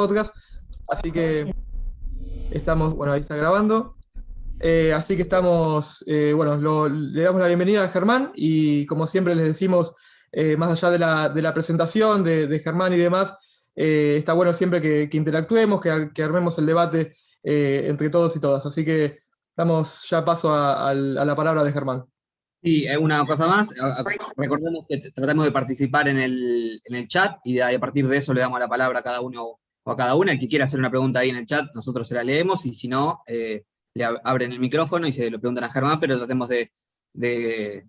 podcast. Así que estamos, bueno, ahí está grabando. Así que estamos, bueno, le damos la bienvenida a Germán y como siempre les decimos, más allá de la presentación de Germán y demás, está bueno siempre que interactuemos, que armemos el debate entre todos y todas. Así que damos ya paso a la palabra de Germán. Y una cosa más, recordemos que tratamos de participar en el chat y a partir de eso le damos la palabra a cada uno o a cada una. El que quiera hacer una pregunta ahí en el chat, nosotros se la leemos y si no, le abren el micrófono y se lo preguntan a Germán, pero tratemos de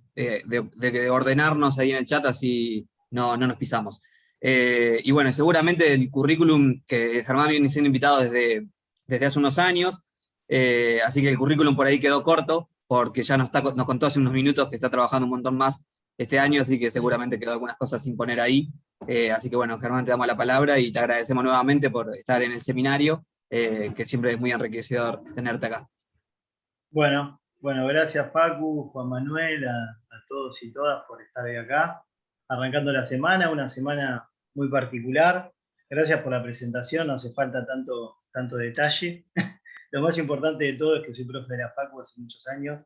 ordenarnos ahí en el chat, así no nos pisamos. Y bueno, seguramente el currículum que Germán viene siendo invitado desde hace unos años, así que el currículum por ahí quedó corto, porque ya nos contó hace unos minutos que está trabajando un montón más este año, así que seguramente quedó algunas cosas sin poner ahí. Así que bueno, Germán, te damos la palabra y te agradecemos nuevamente por estar en el seminario, que siempre es muy enriquecedor tenerte acá. Bueno, gracias Facu, Juan Manuel, a todos y todas por estar hoy acá, arrancando la semana, una semana muy particular. Gracias por la presentación, no hace falta tanto detalle. Lo más importante de todo es que soy profe de la Facu hace muchos años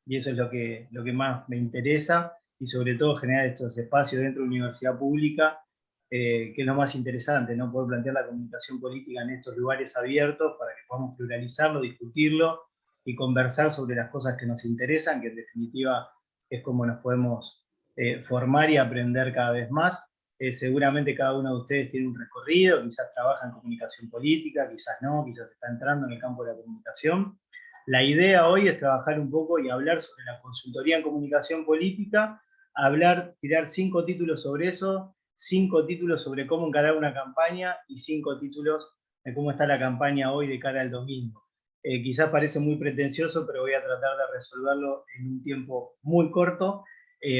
y eso es lo que más me interesa y sobre todo generar estos espacios dentro de la universidad pública, que es lo más interesante, ¿no? Poder plantear la comunicación política en estos lugares abiertos para que podamos pluralizarlo, discutirlo y conversar sobre las cosas que nos interesan, que en definitiva es como nos podemos formar y aprender cada vez más. Seguramente cada uno de ustedes tiene un recorrido, quizás trabaja en comunicación política, quizás no, quizás está entrando en el campo de la comunicación. La idea hoy es trabajar un poco y hablar sobre la consultoría en comunicación política, tirar 5 títulos sobre eso, 5 títulos sobre cómo encarar una campaña y 5 títulos de cómo está la campaña hoy de cara al domingo. Quizás parece muy pretencioso, pero voy a tratar de resolverlo en un tiempo muy corto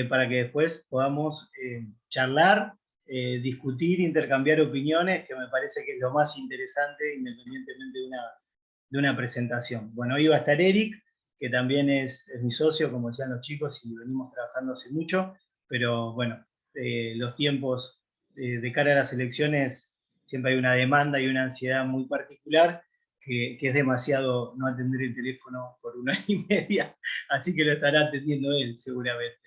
para que después podamos charlar, discutir, intercambiar opiniones, que me parece que es lo más interesante independientemente de una presentación. Bueno, hoy va a estar Eric, que también es mi socio, como decían los chicos, y venimos trabajando hace mucho, pero bueno, los tiempos de cara a las elecciones siempre hay una demanda y una ansiedad muy particular, que es demasiado no atender el teléfono por 1 hora y media, así que lo estará atendiendo él seguramente.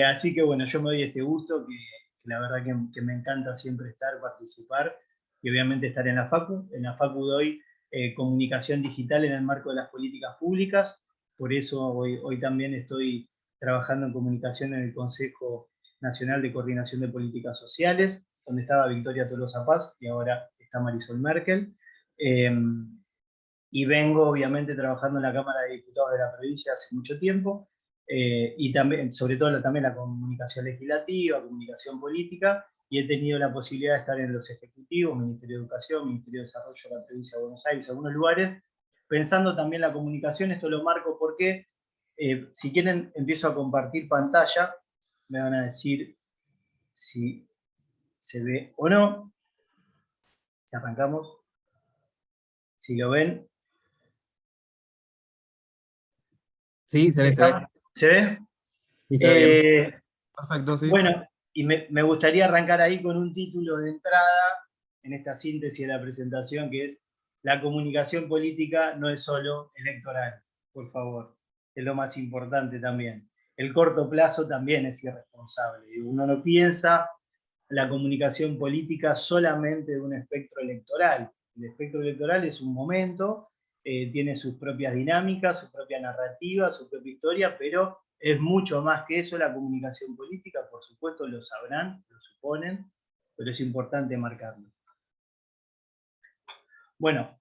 Así que bueno, yo me doy este gusto, que la verdad que me encanta siempre participar, y obviamente estar en la Facu. En la Facu doy comunicación digital en el marco de las políticas públicas, por eso hoy también estoy trabajando en comunicación en el Consejo Nacional de Coordinación de Políticas Sociales, donde estaba Victoria Tolosa Paz y ahora está Marisol Merkel. Y vengo obviamente trabajando en la Cámara de Diputados de la provincia hace mucho tiempo, y también, sobre todo también la comunicación legislativa, comunicación política, y he tenido la posibilidad de estar en los ejecutivos, Ministerio de Educación, Ministerio de Desarrollo de la provincia de Buenos Aires, algunos lugares, pensando también la comunicación. Esto lo marco porque, si quieren, empiezo a compartir pantalla, me van a decir si se ve o no, si arrancamos, si lo ven. Sí, se ve. ¿Se ve? Sí, se ve bien. Perfecto, sí. Bueno, y me gustaría arrancar ahí con un título de entrada en esta síntesis de la presentación, que es: la comunicación política no es solo electoral, por favor, es lo más importante también. El corto plazo también es irresponsable. Uno no piensa la comunicación política solamente de un espectro electoral. El espectro electoral es un momento, tiene sus propias dinámicas, su propia narrativa, su propia historia, pero es mucho más que eso la comunicación política. Por supuesto lo sabrán, lo suponen, pero es importante marcarlo. Bueno,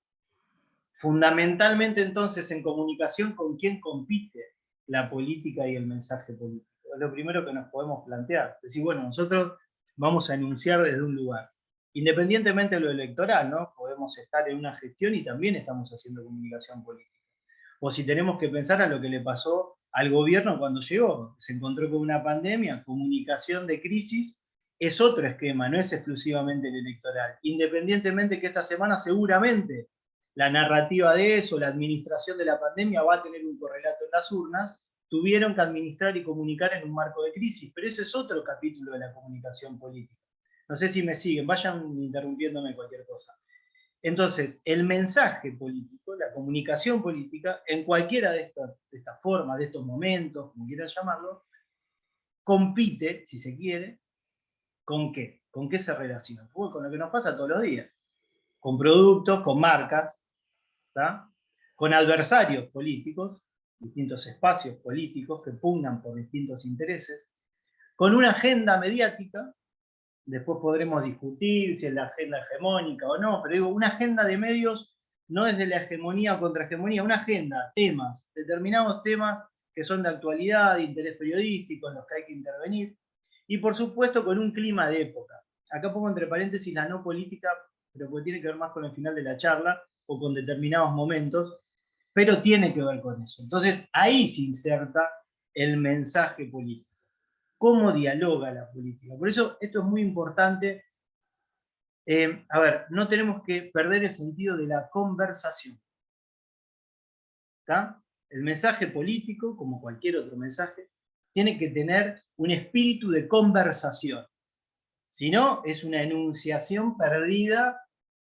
fundamentalmente entonces en comunicación, ¿con quién compite la política y el mensaje político? Es lo primero que nos podemos plantear. Es decir, bueno, nosotros vamos a enunciar desde un lugar. Independientemente de lo electoral, ¿no? Podemos estar en una gestión y también estamos haciendo comunicación política. O si tenemos que pensar a lo que le pasó al gobierno cuando llegó, se encontró con una pandemia, comunicación de crisis, es otro esquema, no es exclusivamente el electoral. Independientemente que esta semana seguramente la narrativa de eso, la administración de la pandemia va a tener un correlato en las urnas, tuvieron que administrar y comunicar en un marco de crisis, pero ese es otro capítulo de la comunicación política. No sé si me siguen, vayan interrumpiéndome cualquier cosa. Entonces, el mensaje político, la comunicación política, en cualquiera de estas formas, de estos momentos, como quieran llamarlo, compite, si se quiere, ¿con qué? ¿Con qué se relaciona? Con lo que nos pasa todos los días. Con productos, con marcas, ¿tá? Con adversarios políticos, distintos espacios políticos que pugnan por distintos intereses, con una agenda mediática. Después podremos discutir si es la agenda hegemónica o no, pero digo, una agenda de medios no es de la hegemonía o contrahegemonía, una agenda, temas, determinados temas que son de actualidad, de interés periodístico, en los que hay que intervenir, y por supuesto con un clima de época. Acá pongo entre paréntesis la no política, pero porque tiene que ver más con el final de la charla o con determinados momentos, pero tiene que ver con eso. Entonces ahí se inserta el mensaje político. ¿Cómo dialoga la política? Por eso esto es muy importante. A ver, no tenemos que perder el sentido de la conversación. ¿Está? El mensaje político, como cualquier otro mensaje, tiene que tener un espíritu de conversación. Si no, es una enunciación perdida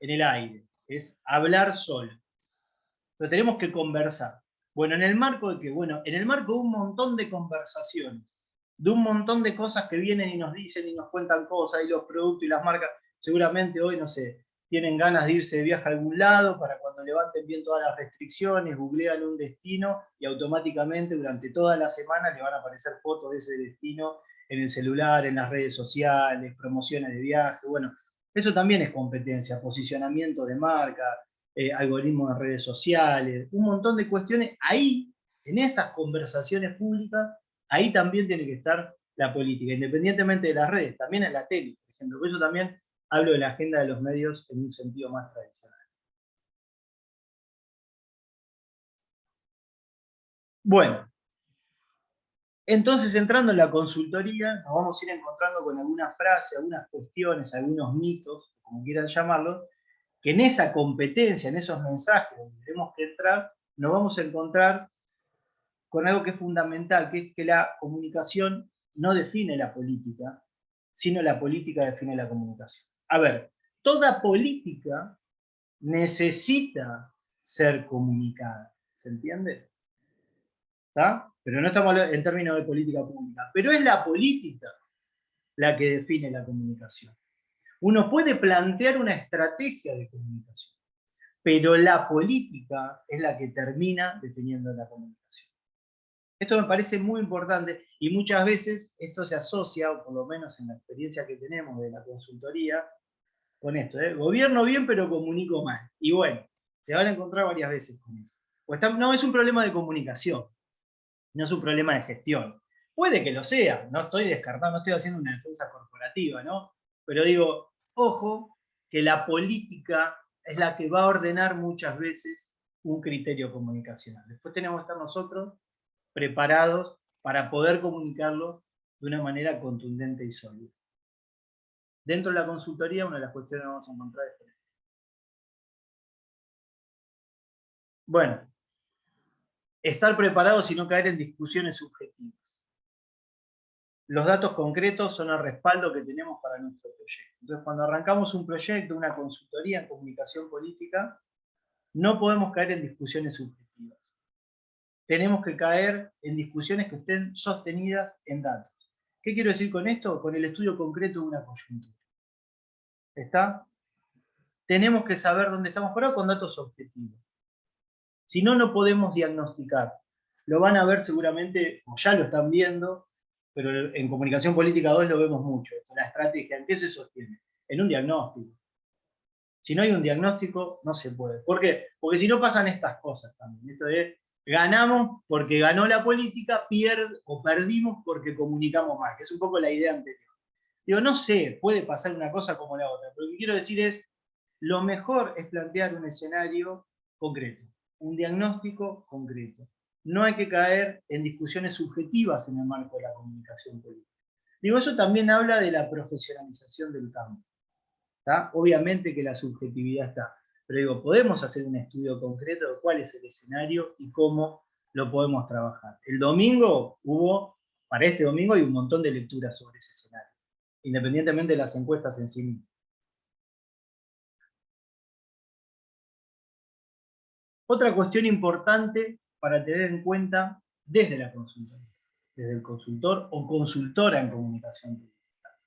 en el aire. Es hablar solo. Entonces tenemos que conversar. Bueno, ¿en el marco de qué? Bueno, en el marco de un montón de conversaciones, de un montón de cosas que vienen y nos dicen y nos cuentan cosas, y los productos y las marcas, seguramente hoy, no sé, tienen ganas de irse de viaje a algún lado para cuando levanten bien todas las restricciones, googlean un destino y automáticamente durante toda la semana le van a aparecer fotos de ese destino en el celular, en las redes sociales, promociones de viaje. Bueno, eso también es competencia, posicionamiento de marca, algoritmos de redes sociales, un montón de cuestiones. Ahí, en esas conversaciones públicas, ahí también tiene que estar la política, independientemente de las redes, también en la tele, por ejemplo. Por eso también hablo de la agenda de los medios en un sentido más tradicional. Bueno, entonces entrando en la consultoría, nos vamos a ir encontrando con algunas frases, algunas cuestiones, algunos mitos, como quieran llamarlos, que en esa competencia, en esos mensajes donde tenemos que entrar, nos vamos a encontrar con algo que es fundamental, que es que la comunicación no define la política, sino la política define la comunicación. A ver, toda política necesita ser comunicada, ¿se entiende? ¿Está? Pero no estamos en términos de política pública, pero es la política la que define la comunicación. Uno puede plantear una estrategia de comunicación, pero la política es la que termina definiendo la comunicación. Esto me parece muy importante y muchas veces esto se asocia, o por lo menos en la experiencia que tenemos de la consultoría, con esto, gobierno bien pero comunico mal. Y bueno, se van a encontrar varias veces con eso. No es un problema de comunicación, no es un problema de gestión. Puede que lo sea, no estoy descartando, no estoy haciendo una defensa corporativa, ¿no? Pero digo, ojo, que la política es la que va a ordenar muchas veces un criterio comunicacional. Después tenemos que estar nosotros preparados para poder comunicarlo de una manera contundente y sólida. Dentro de la consultoría, una de las cuestiones que vamos a encontrar es esta. Bueno, estar preparados y no caer en discusiones subjetivas. Los datos concretos son el respaldo que tenemos para nuestro proyecto. Entonces, cuando arrancamos un proyecto, una consultoría en comunicación política, no podemos caer en discusiones subjetivas. Tenemos que caer en discusiones que estén sostenidas en datos. ¿Qué quiero decir con esto? Con el estudio concreto de una coyuntura. ¿Está? Tenemos que saber dónde estamos parados con datos objetivos. Si no, no podemos diagnosticar. Lo van a ver seguramente, o ya lo están viendo, pero en Comunicación Política 2 lo vemos mucho. La estrategia, ¿en qué se sostiene? En un diagnóstico. Si no hay un diagnóstico, no se puede. ¿Por qué? Porque si no pasan estas cosas también. Esto es, ganamos porque ganó la política, o perdimos porque comunicamos mal, que es un poco la idea anterior. Digo, no sé, puede pasar una cosa como la otra, pero lo que quiero decir es, lo mejor es plantear un escenario concreto, un diagnóstico concreto. No hay que caer en discusiones subjetivas en el marco de la comunicación política. Digo, eso también habla de la profesionalización del campo. ¿Está? Obviamente que la subjetividad está, pero digo, podemos hacer un estudio concreto de cuál es el escenario y cómo lo podemos trabajar. El domingo para este domingo hay un montón de lecturas sobre ese escenario, independientemente de las encuestas en sí mismas. Otra cuestión importante para tener en cuenta desde la consultoría, desde el consultor o consultora en comunicación pública.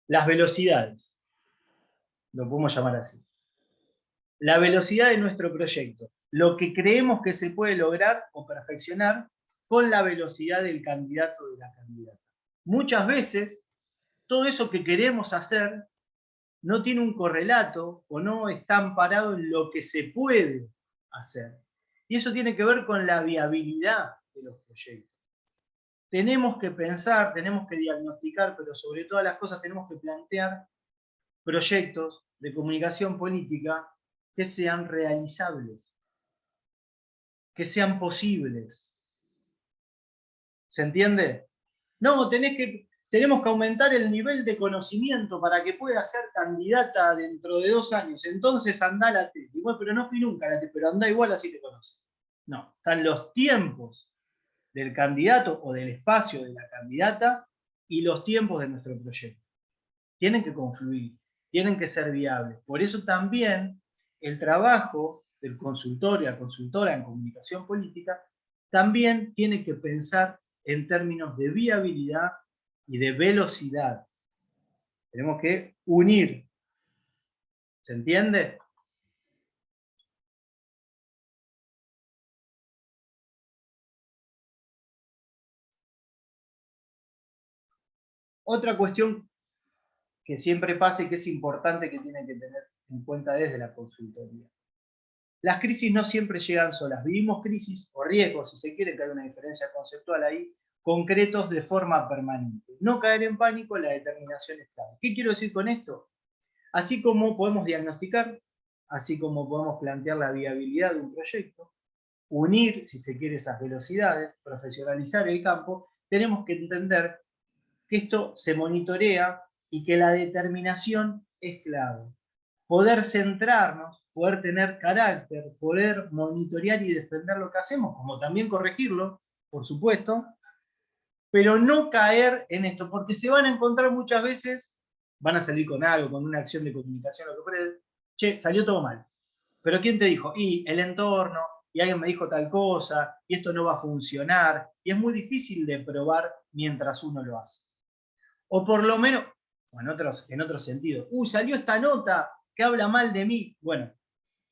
Las velocidades, lo podemos llamar así. La velocidad de nuestro proyecto, lo que creemos que se puede lograr o perfeccionar con la velocidad del candidato o de la candidata. Muchas veces, todo eso que queremos hacer no tiene un correlato o no está amparado en lo que se puede hacer. Y eso tiene que ver con la viabilidad de los proyectos. Tenemos que pensar, tenemos que diagnosticar, pero sobre todas las cosas tenemos que plantear proyectos de comunicación política que sean realizables, que sean posibles. ¿Se entiende? No, tenemos que aumentar el nivel de conocimiento para que pueda ser candidata dentro de 2 años. Entonces anda a la T. Igual, pero no fui nunca a la T, pero anda igual así te conoce. No, están los tiempos del candidato o del espacio de la candidata y los tiempos de nuestro proyecto. Tienen que confluir, tienen que ser viables. Por eso también el trabajo del consultor y la consultora en comunicación política también tiene que pensar en términos de viabilidad y de velocidad. Tenemos que unir. ¿Se entiende? Otra cuestión que siempre pasa y que es importante que tienen que tener en cuenta desde la consultoría. Las crisis no siempre llegan solas. Vivimos crisis o riesgos, si se quiere, que hay una diferencia conceptual ahí, concretos de forma permanente. No caer en pánico, la determinación es clave. ¿Qué quiero decir con esto? Así como podemos diagnosticar, así como podemos plantear la viabilidad de un proyecto, unir, si se quiere, esas velocidades, profesionalizar el campo, tenemos que entender que esto se monitorea y que la determinación es clave. Poder centrarnos, poder tener carácter, poder monitorear y defender lo que hacemos, como también corregirlo, por supuesto, pero no caer en esto, porque se van a encontrar muchas veces, van a salir con algo, con una acción de comunicación, lo que fuera, che, salió todo mal. Pero ¿quién te dijo? Y el entorno, y alguien me dijo tal cosa, y esto no va a funcionar, y es muy difícil de probar mientras uno lo hace. O por lo menos, o en otro sentido, salió esta nota que habla mal de mí. Bueno,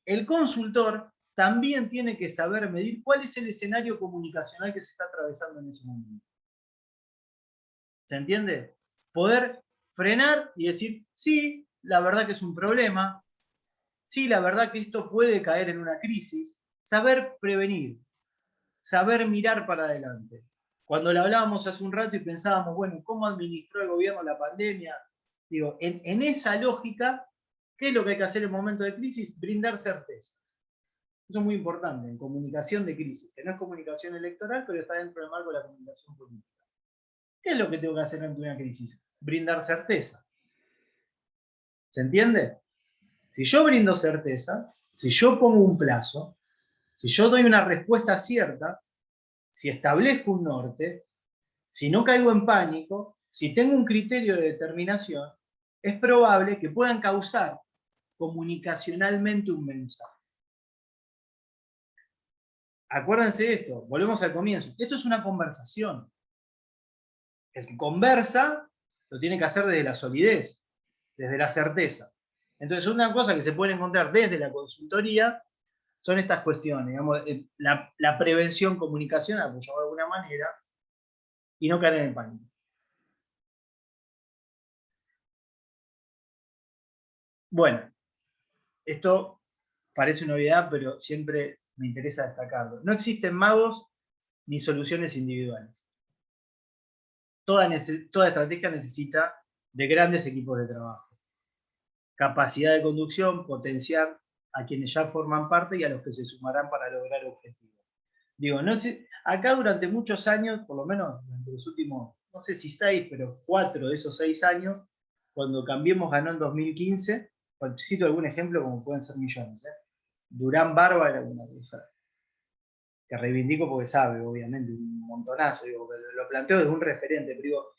el consultor también tiene que saber medir cuál es el escenario comunicacional que se está atravesando en ese momento. ¿Se entiende? Poder frenar y decir, sí, la verdad que es un problema, sí, la verdad que esto puede caer en una crisis, saber prevenir, saber mirar para adelante. Cuando le hablábamos hace un rato y pensábamos, bueno, ¿cómo administró el gobierno la pandemia? Digo, en esa lógica, ¿qué es lo que hay que hacer en momentos de crisis? Brindar certezas. Eso es muy importante en comunicación de crisis, que no es comunicación electoral, pero está dentro del marco de la comunicación política. ¿Qué es lo que tengo que hacer ante una crisis? Brindar certeza. ¿Se entiende? Si yo brindo certeza, si yo pongo un plazo, si yo doy una respuesta cierta, si establezco un norte, si no caigo en pánico, si tengo un criterio de determinación, es probable que puedan causar comunicacionalmente un mensaje. Acuérdense de esto, volvemos al comienzo. Esto es una conversación. El que conversa lo tiene que hacer desde la solidez, desde la certeza. Entonces, una cosa que se puede encontrar desde la consultoría son estas cuestiones, digamos, la prevención comunicacional, por llamarlo de alguna manera, y no caer en el pánico. Bueno, esto parece una obviedad, pero siempre me interesa destacarlo. No existen magos ni soluciones individuales. Toda estrategia necesita de grandes equipos de trabajo. Capacidad de conducción, potenciar a quienes ya forman parte y a los que se sumarán para lograr objetivos. Digo, acá durante muchos años, por lo menos durante los últimos, no sé si 6, pero 4 de esos 6 años, cuando Cambiemos ganó en 2015, cito algún ejemplo como pueden ser millones. Durán Barba era una cosa que reivindico porque sabe, obviamente, un montonazo, digo, lo planteo desde un referente, pero digo,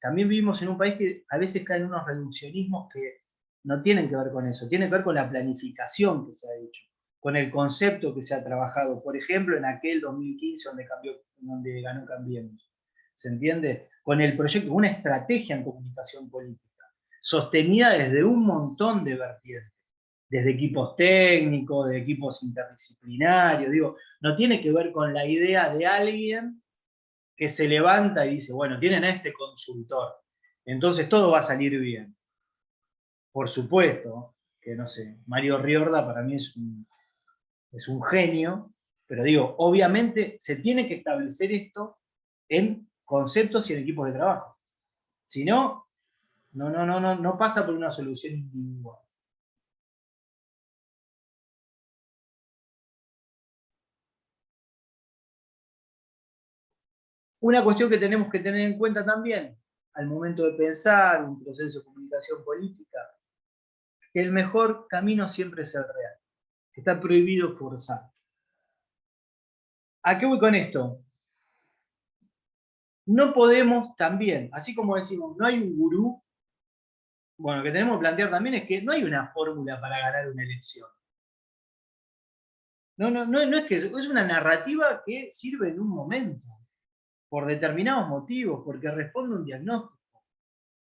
también vivimos en un país que a veces caen unos reduccionismos que no tienen que ver con eso, tienen que ver con la planificación que se ha hecho, con el concepto que se ha trabajado, por ejemplo, en aquel 2015 donde ganó Cambiemos. ¿Se entiende? Con el proyecto, una estrategia en comunicación política, sostenida desde un montón de vertientes, desde equipos técnicos, de equipos interdisciplinarios, digo, no tiene que ver con la idea de alguien que se levanta y dice, bueno, tienen a este consultor, entonces todo va a salir bien. Por supuesto, que no sé, Mario Riorda para mí es un genio, pero digo, obviamente se tiene que establecer esto en conceptos y en equipos de trabajo. Si no, no pasa por una solución individual. Una cuestión que tenemos que tener en cuenta también, al momento de pensar un proceso de comunicación política, que el mejor camino siempre es el real. Está prohibido forzar. ¿A qué voy con esto? No podemos también, así como decimos, no hay un gurú, bueno, lo que tenemos que plantear también es que no hay una fórmula para ganar una elección. No es que es una narrativa que sirve en un momento, por determinados motivos, porque responde a un diagnóstico.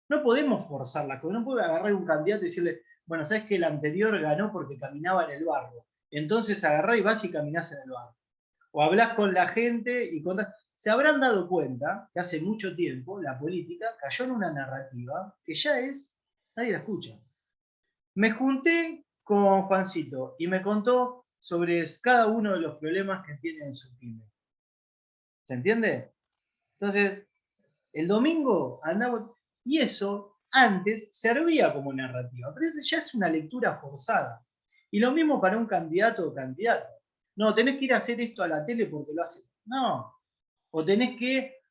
No podemos forzarla, no puede agarrar un candidato y decirle, bueno, sabes que el anterior ganó porque caminaba en el barro. Entonces agarrá y vas y caminás en el barro. O hablás con la gente y contás. Se habrán dado cuenta que hace mucho tiempo la política cayó en una narrativa que ya nadie la escucha. Me junté con Juancito y me contó sobre cada uno de los problemas que tiene en su pyme. ¿Se entiende? Entonces, el domingo andaba, y eso antes servía como narrativa, pero ya es una lectura forzada. Y lo mismo para un candidato o candidata. No, tenés que ir a hacer esto a la tele porque lo hace. No. O tenés que.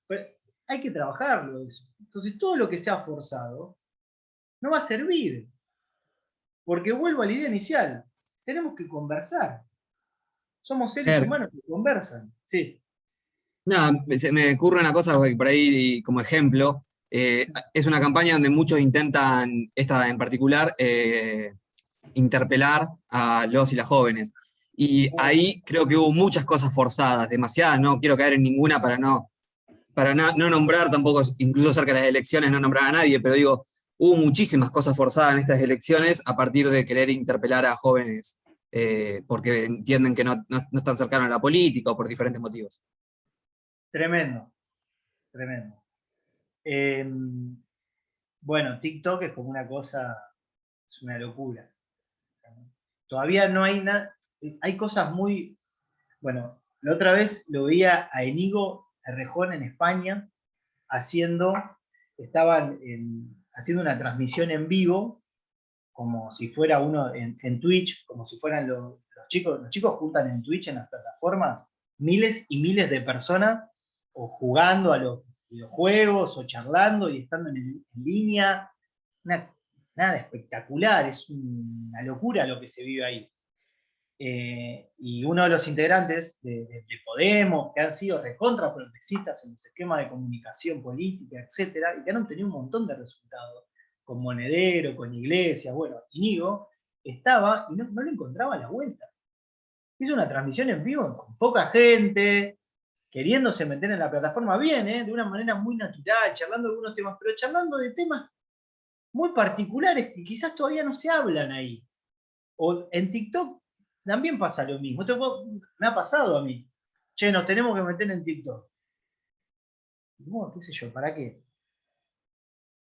Hay que trabajarlo eso. Entonces, todo lo que sea forzado no va a servir. Porque vuelvo a la idea inicial. Tenemos que conversar. Somos seres humanos que conversan. Sí. Nada, se me ocurre una cosa por ahí como ejemplo. Es una campaña donde muchos intentan, esta en particular, interpelar a los y las jóvenes. Y ahí creo que hubo muchas cosas forzadas, demasiadas, no quiero caer en ninguna para no nombrar tampoco, incluso cerca de las elecciones, no nombrar a nadie, pero digo, hubo muchísimas cosas forzadas en estas elecciones a partir de querer interpelar a jóvenes porque entienden que no están cercanos a la política o por diferentes motivos. Tremendo, tremendo. Bueno, TikTok es como una cosa, es una locura. Todavía no hay nada, hay cosas muy, bueno, la otra vez lo veía a Enigo Errejón en España estaban haciendo una transmisión en vivo, como si fuera uno en Twitch, como si fueran los chicos juntan en Twitch, en las plataformas, miles y miles de personas, o jugando a los videojuegos, o charlando y estando en línea. Nada espectacular, es una locura lo que se vive ahí. Y uno de los integrantes de Podemos, que han sido recontra progresistas en los esquemas de comunicación política, etcétera, y que han obtenido un montón de resultados, con Monedero, con Iglesias, bueno, Inigo, estaba y no le encontraba la vuelta. Hizo una transmisión en vivo con poca gente, queriéndose meter en la plataforma bien, de una manera muy natural, charlando de algunos temas, pero charlando de temas muy particulares que quizás todavía no se hablan ahí. O en TikTok también pasa lo mismo. Esto me ha pasado a mí. Che, nos tenemos que meter en TikTok. Bueno, qué sé yo, ¿para qué?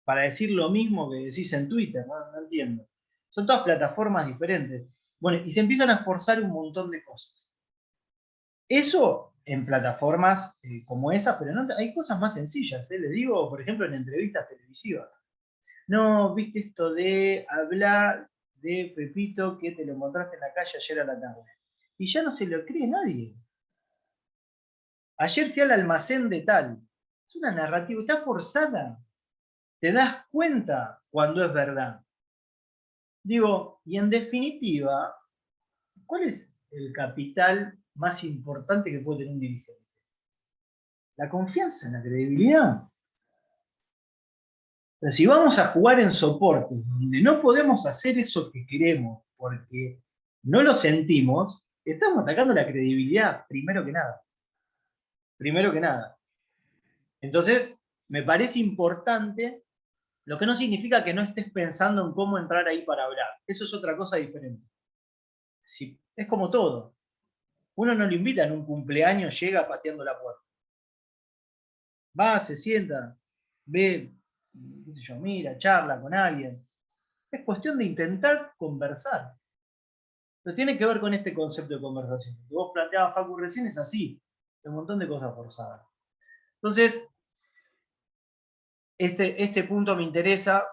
Para decir lo mismo que decís en Twitter, no entiendo. Son todas plataformas diferentes. Bueno, y se empiezan a forzar un montón de cosas. Eso en plataformas como esas, pero no, hay cosas más sencillas. Les digo, por ejemplo, en entrevistas televisivas. No, viste esto de hablar de Pepito que te lo encontraste en la calle ayer a la tarde. Y ya no se lo cree nadie. Ayer fui al almacén de tal. Es una narrativa, está forzada. Te das cuenta cuando es verdad. Digo, y en definitiva, ¿cuál es el capital más importante que puede tener un dirigente? La confianza en la credibilidad. Pero si vamos a jugar en soportes donde no podemos hacer eso que queremos, porque no lo sentimos, estamos atacando la credibilidad, primero que nada. Primero que nada. Entonces, me parece importante, lo que no significa que no estés pensando en cómo entrar ahí para hablar. Eso es otra cosa diferente. Si, es como todo. Uno no lo invita en un cumpleaños, llega pateando la puerta. Va, se sienta, ve, qué sé yo, mira, charla con alguien. Es cuestión de intentar conversar. Pero tiene que ver con este concepto de conversación. Que vos planteabas, Facu, recién es así. Hay un montón de cosas forzadas. Entonces, este punto me interesa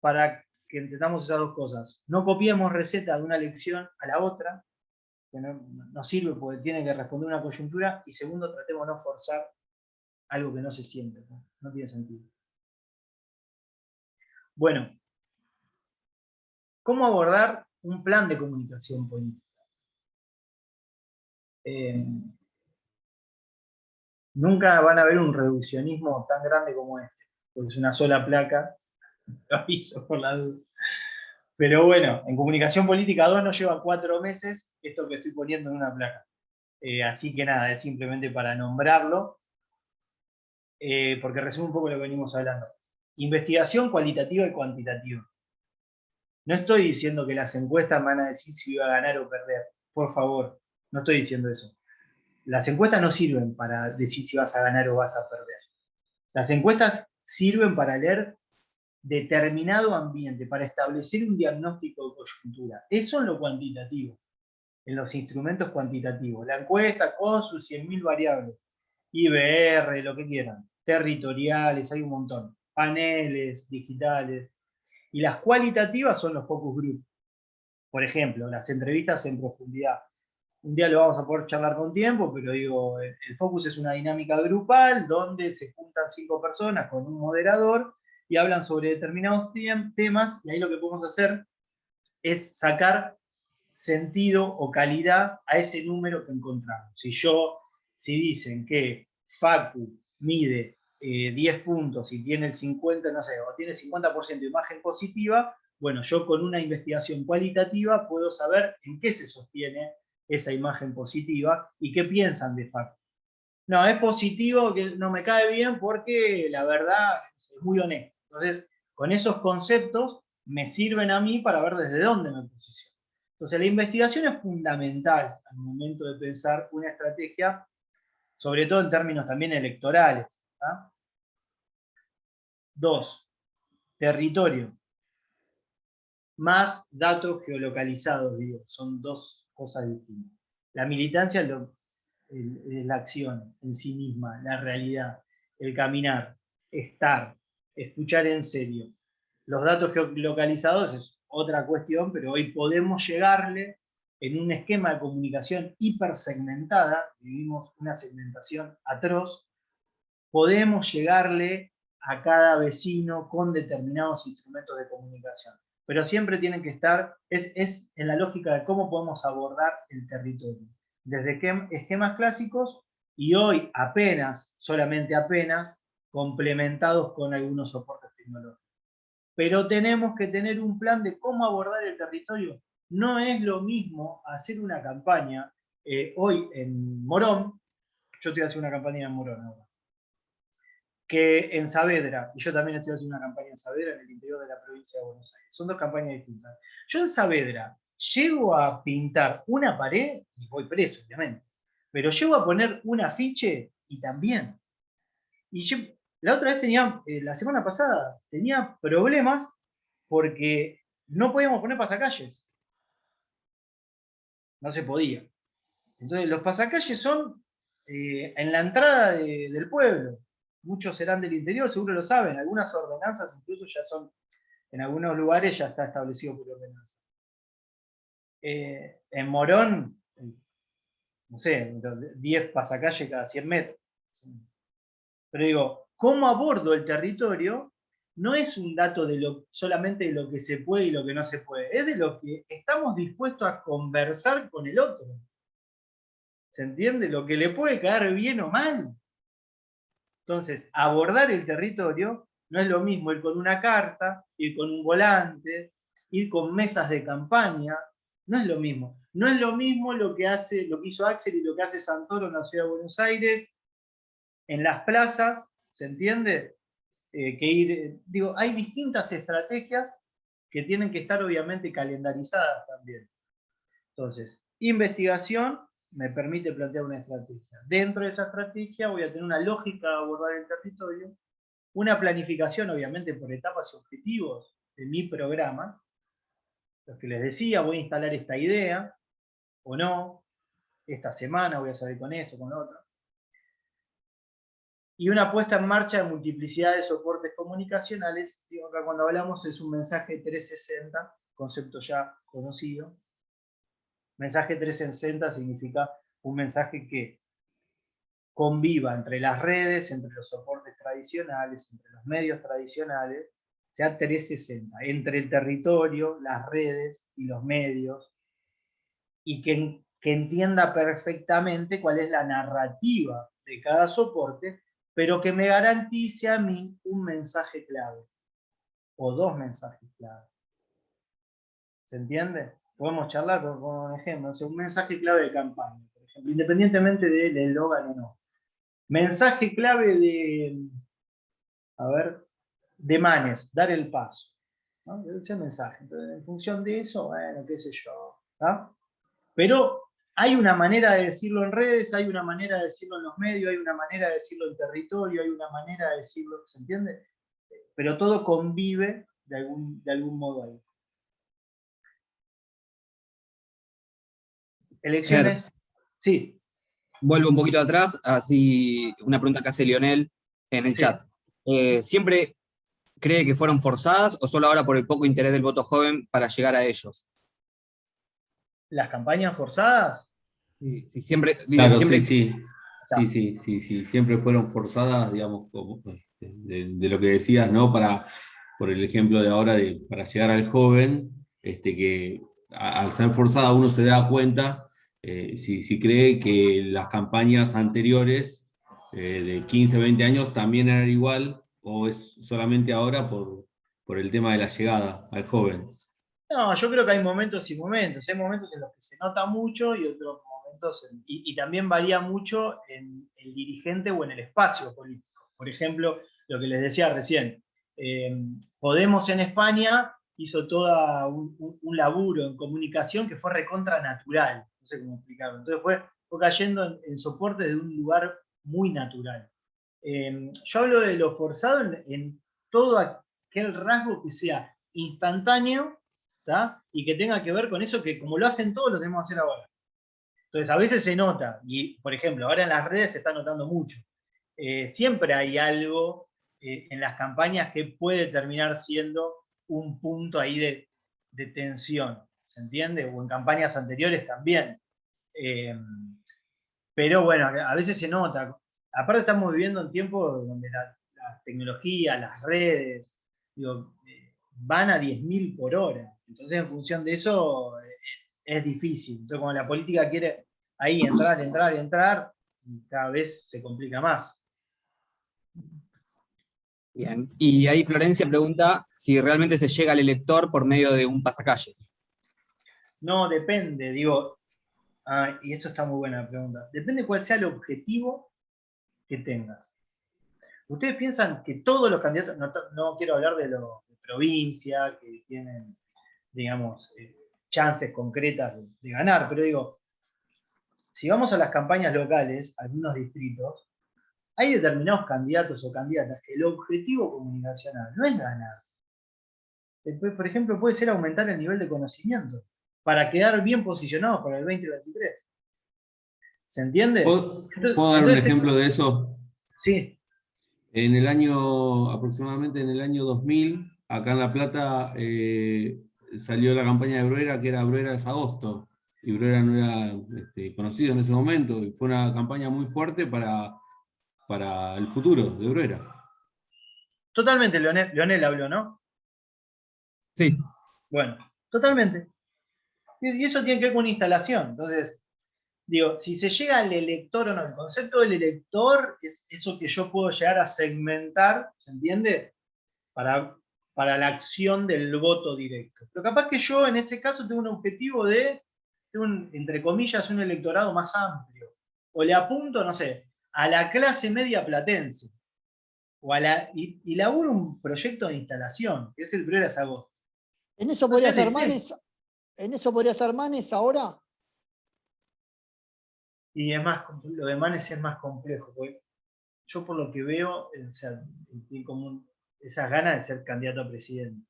para que entendamos esas dos cosas. No copiemos receta de una lección a la otra, que no sirve porque tiene que responder una coyuntura, y segundo, tratemos de no forzar algo que no se siente, no tiene sentido. Bueno, ¿cómo abordar un plan de comunicación política? Nunca van a ver un reduccionismo tan grande como este, porque es una sola placa, lo aviso por la duda. Pero bueno, en Comunicación Política 2 nos lleva 4 meses esto que estoy poniendo en una placa. Así que nada, es simplemente para nombrarlo, porque resume un poco lo que venimos hablando. Investigación cualitativa y cuantitativa. No estoy diciendo que las encuestas van a decir si iba a ganar o perder, por favor, no estoy diciendo eso. Las encuestas no sirven para decir si vas a ganar o vas a perder. Las encuestas sirven para leer determinado ambiente, para establecer un diagnóstico de coyuntura. Eso en lo cuantitativo, en los instrumentos cuantitativos. La encuesta con sus 100.000 variables, IBR, lo que quieran, territoriales, hay un montón, paneles digitales. Y las cualitativas son los focus group. Por ejemplo, las entrevistas en profundidad. Un día lo vamos a poder charlar con tiempo, pero digo, el focus es una dinámica grupal donde se juntan 5 personas con un moderador y hablan sobre determinados temas, y ahí lo que podemos hacer es sacar sentido o calidad a ese número que encontramos. Si dicen que Facu mide 10 puntos y tiene el 50, no sé, o tiene el 50% de imagen positiva, bueno, yo con una investigación cualitativa puedo saber en qué se sostiene esa imagen positiva y qué piensan de Facu. No, es positivo, que no me cae bien porque la verdad es muy honesto. Entonces, con esos conceptos me sirven a mí para ver desde dónde me posiciono. Entonces, la investigación es fundamental al momento de pensar una estrategia, sobre todo en términos también electorales. ¿tá? 2. Territorio. Más datos geolocalizados, digo, son dos cosas distintas. La militancia es la acción en sí misma, la realidad, el caminar, estar, escuchar en serio. Los datos geolocalizados es otra cuestión, pero hoy podemos llegarle en un esquema de comunicación hipersegmentada, vivimos una segmentación atroz, podemos llegarle a cada vecino con determinados instrumentos de comunicación. Pero siempre tienen que estar, es en la lógica de cómo podemos abordar el territorio. Desde esquemas clásicos y hoy apenas, solamente apenas, complementados con algunos soportes tecnológicos. Pero tenemos que tener un plan de cómo abordar el territorio. No es lo mismo hacer una campaña hoy en Morón, yo estoy haciendo una campaña en Morón ahora, que en Saavedra, y yo también estoy haciendo una campaña en Saavedra, en el interior de la provincia de Buenos Aires. Son dos campañas distintas. Yo en Saavedra llego a pintar una pared, y voy preso, obviamente, pero llego a poner un afiche y también. Y yo, la otra vez tenía, la semana pasada, tenía problemas porque no podíamos poner pasacalles. No se podía. Entonces, los pasacalles son en la entrada del pueblo. Muchos serán del interior, seguro lo saben. Algunas ordenanzas incluso ya son, en algunos lugares ya está establecido por ordenanza. En Morón, no sé, 10 pasacalles cada 100 metros. Pero digo, ¿cómo abordo el territorio? No es un dato solamente de lo que se puede y lo que no se puede, es de lo que estamos dispuestos a conversar con el otro. ¿Se entiende? Lo que le puede caer bien o mal. Entonces, abordar el territorio no es lo mismo ir con una carta, ir con un volante, ir con mesas de campaña. No es lo mismo. No es lo mismo lo que hizo Axel y lo que hace Santoro en la ciudad de Buenos Aires, en las plazas, ¿se entiende? Digo, hay distintas estrategias que tienen que estar obviamente calendarizadas también. Entonces, investigación me permite plantear una estrategia. Dentro de esa estrategia voy a tener una lógica de abordar el territorio, una planificación obviamente por etapas y objetivos de mi programa, los que les decía, voy a instalar esta idea, o no, esta semana voy a salir con esto, con lo otro. Y una puesta en marcha de multiplicidad de soportes comunicacionales, digo, acá cuando hablamos es un mensaje 360, concepto ya conocido. Mensaje 360 significa un mensaje que conviva entre las redes, entre los soportes tradicionales, entre los medios tradicionales, sea 360, entre el territorio, las redes y los medios, y que entienda perfectamente cuál es la narrativa de cada soporte, pero que me garantice a mí un mensaje clave, o dos mensajes clave. ¿Se entiende? Podemos charlar con ejemplo, o sea, un mensaje clave de campaña, por ejemplo, independientemente del eslogan o no. Mensaje clave de Manes, dar el paso, ¿no? Ese mensaje. Entonces, en función de eso, bueno, qué sé yo, ¿no? Pero hay una manera de decirlo en redes, hay una manera de decirlo en los medios, hay una manera de decirlo en territorio, hay una manera de decirlo, ¿se entiende? Pero todo convive de algún modo ahí. Elecciones, sí. Vuelvo un poquito atrás, así una pregunta que hace Lionel en el Sí. chat. ¿Siempre cree que fueron forzadas o solo ahora por el poco interés del voto joven para llegar a ellos? ¿Las campañas forzadas? Sí, siempre, Claro, siempre... sí, siempre fueron forzadas, digamos, de lo que decías, ¿no? Por el ejemplo de ahora, para llegar al joven, que al ser forzada uno se da cuenta, si cree que las campañas anteriores, de 15, 20 años, también eran igual, o es solamente ahora por el tema de la llegada al joven. No, yo creo que hay momentos y momentos. Hay momentos en los que se nota mucho y otros momentos, y también varía mucho en el dirigente o en el espacio político. Por ejemplo, lo que les decía recién, Podemos en España hizo todo un laburo en comunicación que fue recontra natural. No sé cómo explicarlo. Entonces fue cayendo en soporte de un lugar muy natural. Yo hablo de lo forzado en todo aquel rasgo que sea instantáneo, ¿tá? Y que tenga que ver con eso que como lo hacen todos, lo tenemos que hacer ahora. Entonces a veces se nota, y por ejemplo, ahora en las redes se está notando mucho. Siempre hay algo en las campañas que puede terminar siendo un punto ahí de tensión, ¿se entiende? O en campañas anteriores también. Pero bueno, a veces se nota. Aparte estamos viviendo en tiempos donde la tecnología, las redes, digo, van a 10.000 por hora. Entonces, en función de eso, es difícil. Entonces, como la política quiere ahí entrar, cada vez se complica más. Bien. Y ahí Florencia pregunta si realmente se llega al elector por medio de un pasacalle. No, depende, digo, y esto está muy buena la pregunta. Depende cuál sea el objetivo que tengas. ¿Ustedes piensan que todos los candidatos, no quiero hablar de provincia, que tienen, digamos, chances concretas de ganar, pero digo, si vamos a las campañas locales, algunos distritos, hay determinados candidatos o candidatas que el objetivo comunicacional no es ganar. Por ejemplo, puede ser aumentar el nivel de conocimiento para quedar bien posicionados para el 2023. ¿Se entiende? ¿Puedo dar un ejemplo de eso? Sí. Aproximadamente en el año 2000, acá en La Plata, salió la campaña de Bruera, que era Bruera es agosto, y Bruera no era conocido en ese momento, y fue una campaña muy fuerte para el futuro de Bruera. Totalmente, Leonel habló, ¿no? Sí. Bueno, totalmente. Y eso tiene que ver con una instalación. Entonces, digo, si se llega al elector o no, el concepto del elector es eso que yo puedo llegar a segmentar, ¿se entiende? Para para la acción del voto directo. Pero capaz que yo en ese caso tengo un objetivo de, entre comillas, un electorado más amplio. O le apunto, no sé, a la clase media platense. Y laburo un proyecto de instalación, que es el 1 de agosto. ¿En eso podría estar Manes? ¿En eso podría estar Manes ahora? Y es más, lo de Manes es más complejo, porque yo por lo que veo, o sea, tiene como esas ganas de ser candidato a presidente.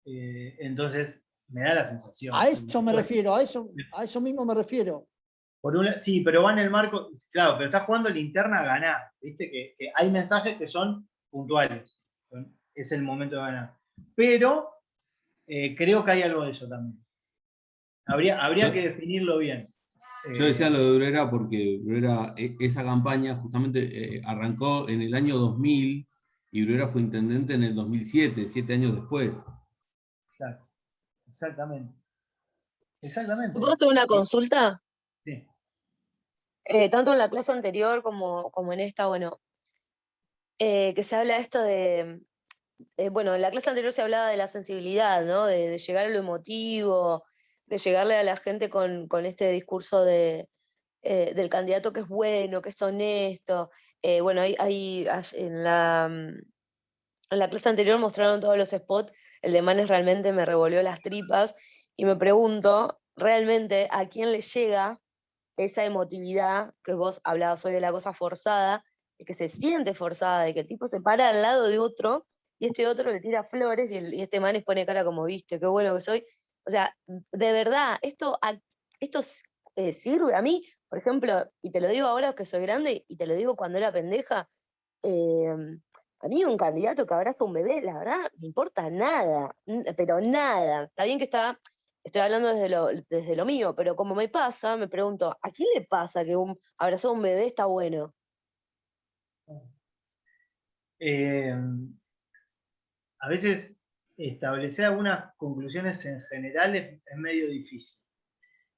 Entonces, me da la sensación. A eso me refiero, a eso mismo me refiero. Sí, pero va en el marco, claro, pero está jugando linterna a ganar. Viste que hay mensajes que son puntuales. Es el momento de ganar. Pero creo que hay algo de eso también. Habría que definirlo bien. Yo decía lo de Bruera porque Bruera, esa campaña justamente arrancó en el año 2000 y Bruera fue intendente en el 2007, 7 años después. Exacto, exactamente. ¿Puedo hacer una consulta? Sí. Tanto en la clase anterior como en esta, bueno, que se habla esto de, bueno, en la clase anterior se hablaba de la sensibilidad, ¿no? De llegar a lo emotivo, de llegarle a la gente con este discurso del candidato que es bueno, que es honesto. Bueno, en la clase anterior mostraron todos los spots, el de Manes realmente me revolvió las tripas, y me pregunto, realmente, ¿a quién le llega esa emotividad que vos hablabas hoy de la cosa forzada, de que se siente forzada, de que el tipo se para al lado de otro y este otro le tira flores y este Manes pone cara como, viste, qué bueno que soy? O sea, de verdad, esto sirve a mí, por ejemplo, y te lo digo ahora que soy grande y te lo digo cuando era pendeja, a mí un candidato que abraza a un bebé, la verdad, me importa nada, pero nada. Está bien que estoy hablando desde lo mío, pero como me pasa, me pregunto, ¿a quién le pasa que abrazar a un bebé está bueno? A veces establecer algunas conclusiones en general es medio difícil.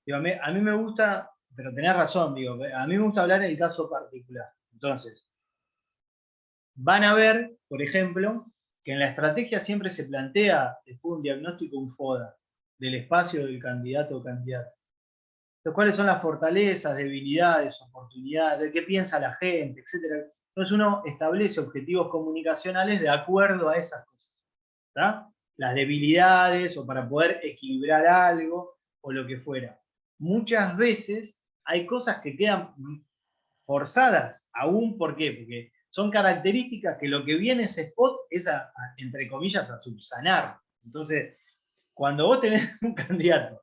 Digo, a mí me gusta, pero tenés razón, digo, a mí me gusta hablar en el caso particular. Entonces, van a ver, por ejemplo, que en la estrategia siempre se plantea después un diagnóstico, un FODA, del espacio del candidato o candidata. Entonces, ¿cuáles son las fortalezas, debilidades, oportunidades, de qué piensa la gente, etcétera? Entonces uno establece objetivos comunicacionales de acuerdo a esas cosas. ¿Tá? Las debilidades, o para poder equilibrar algo, o lo que fuera. Muchas veces hay cosas que quedan forzadas, aún, ¿por qué? Porque son características que lo que viene ese spot es entre comillas, a subsanar. Entonces, cuando vos tenés un candidato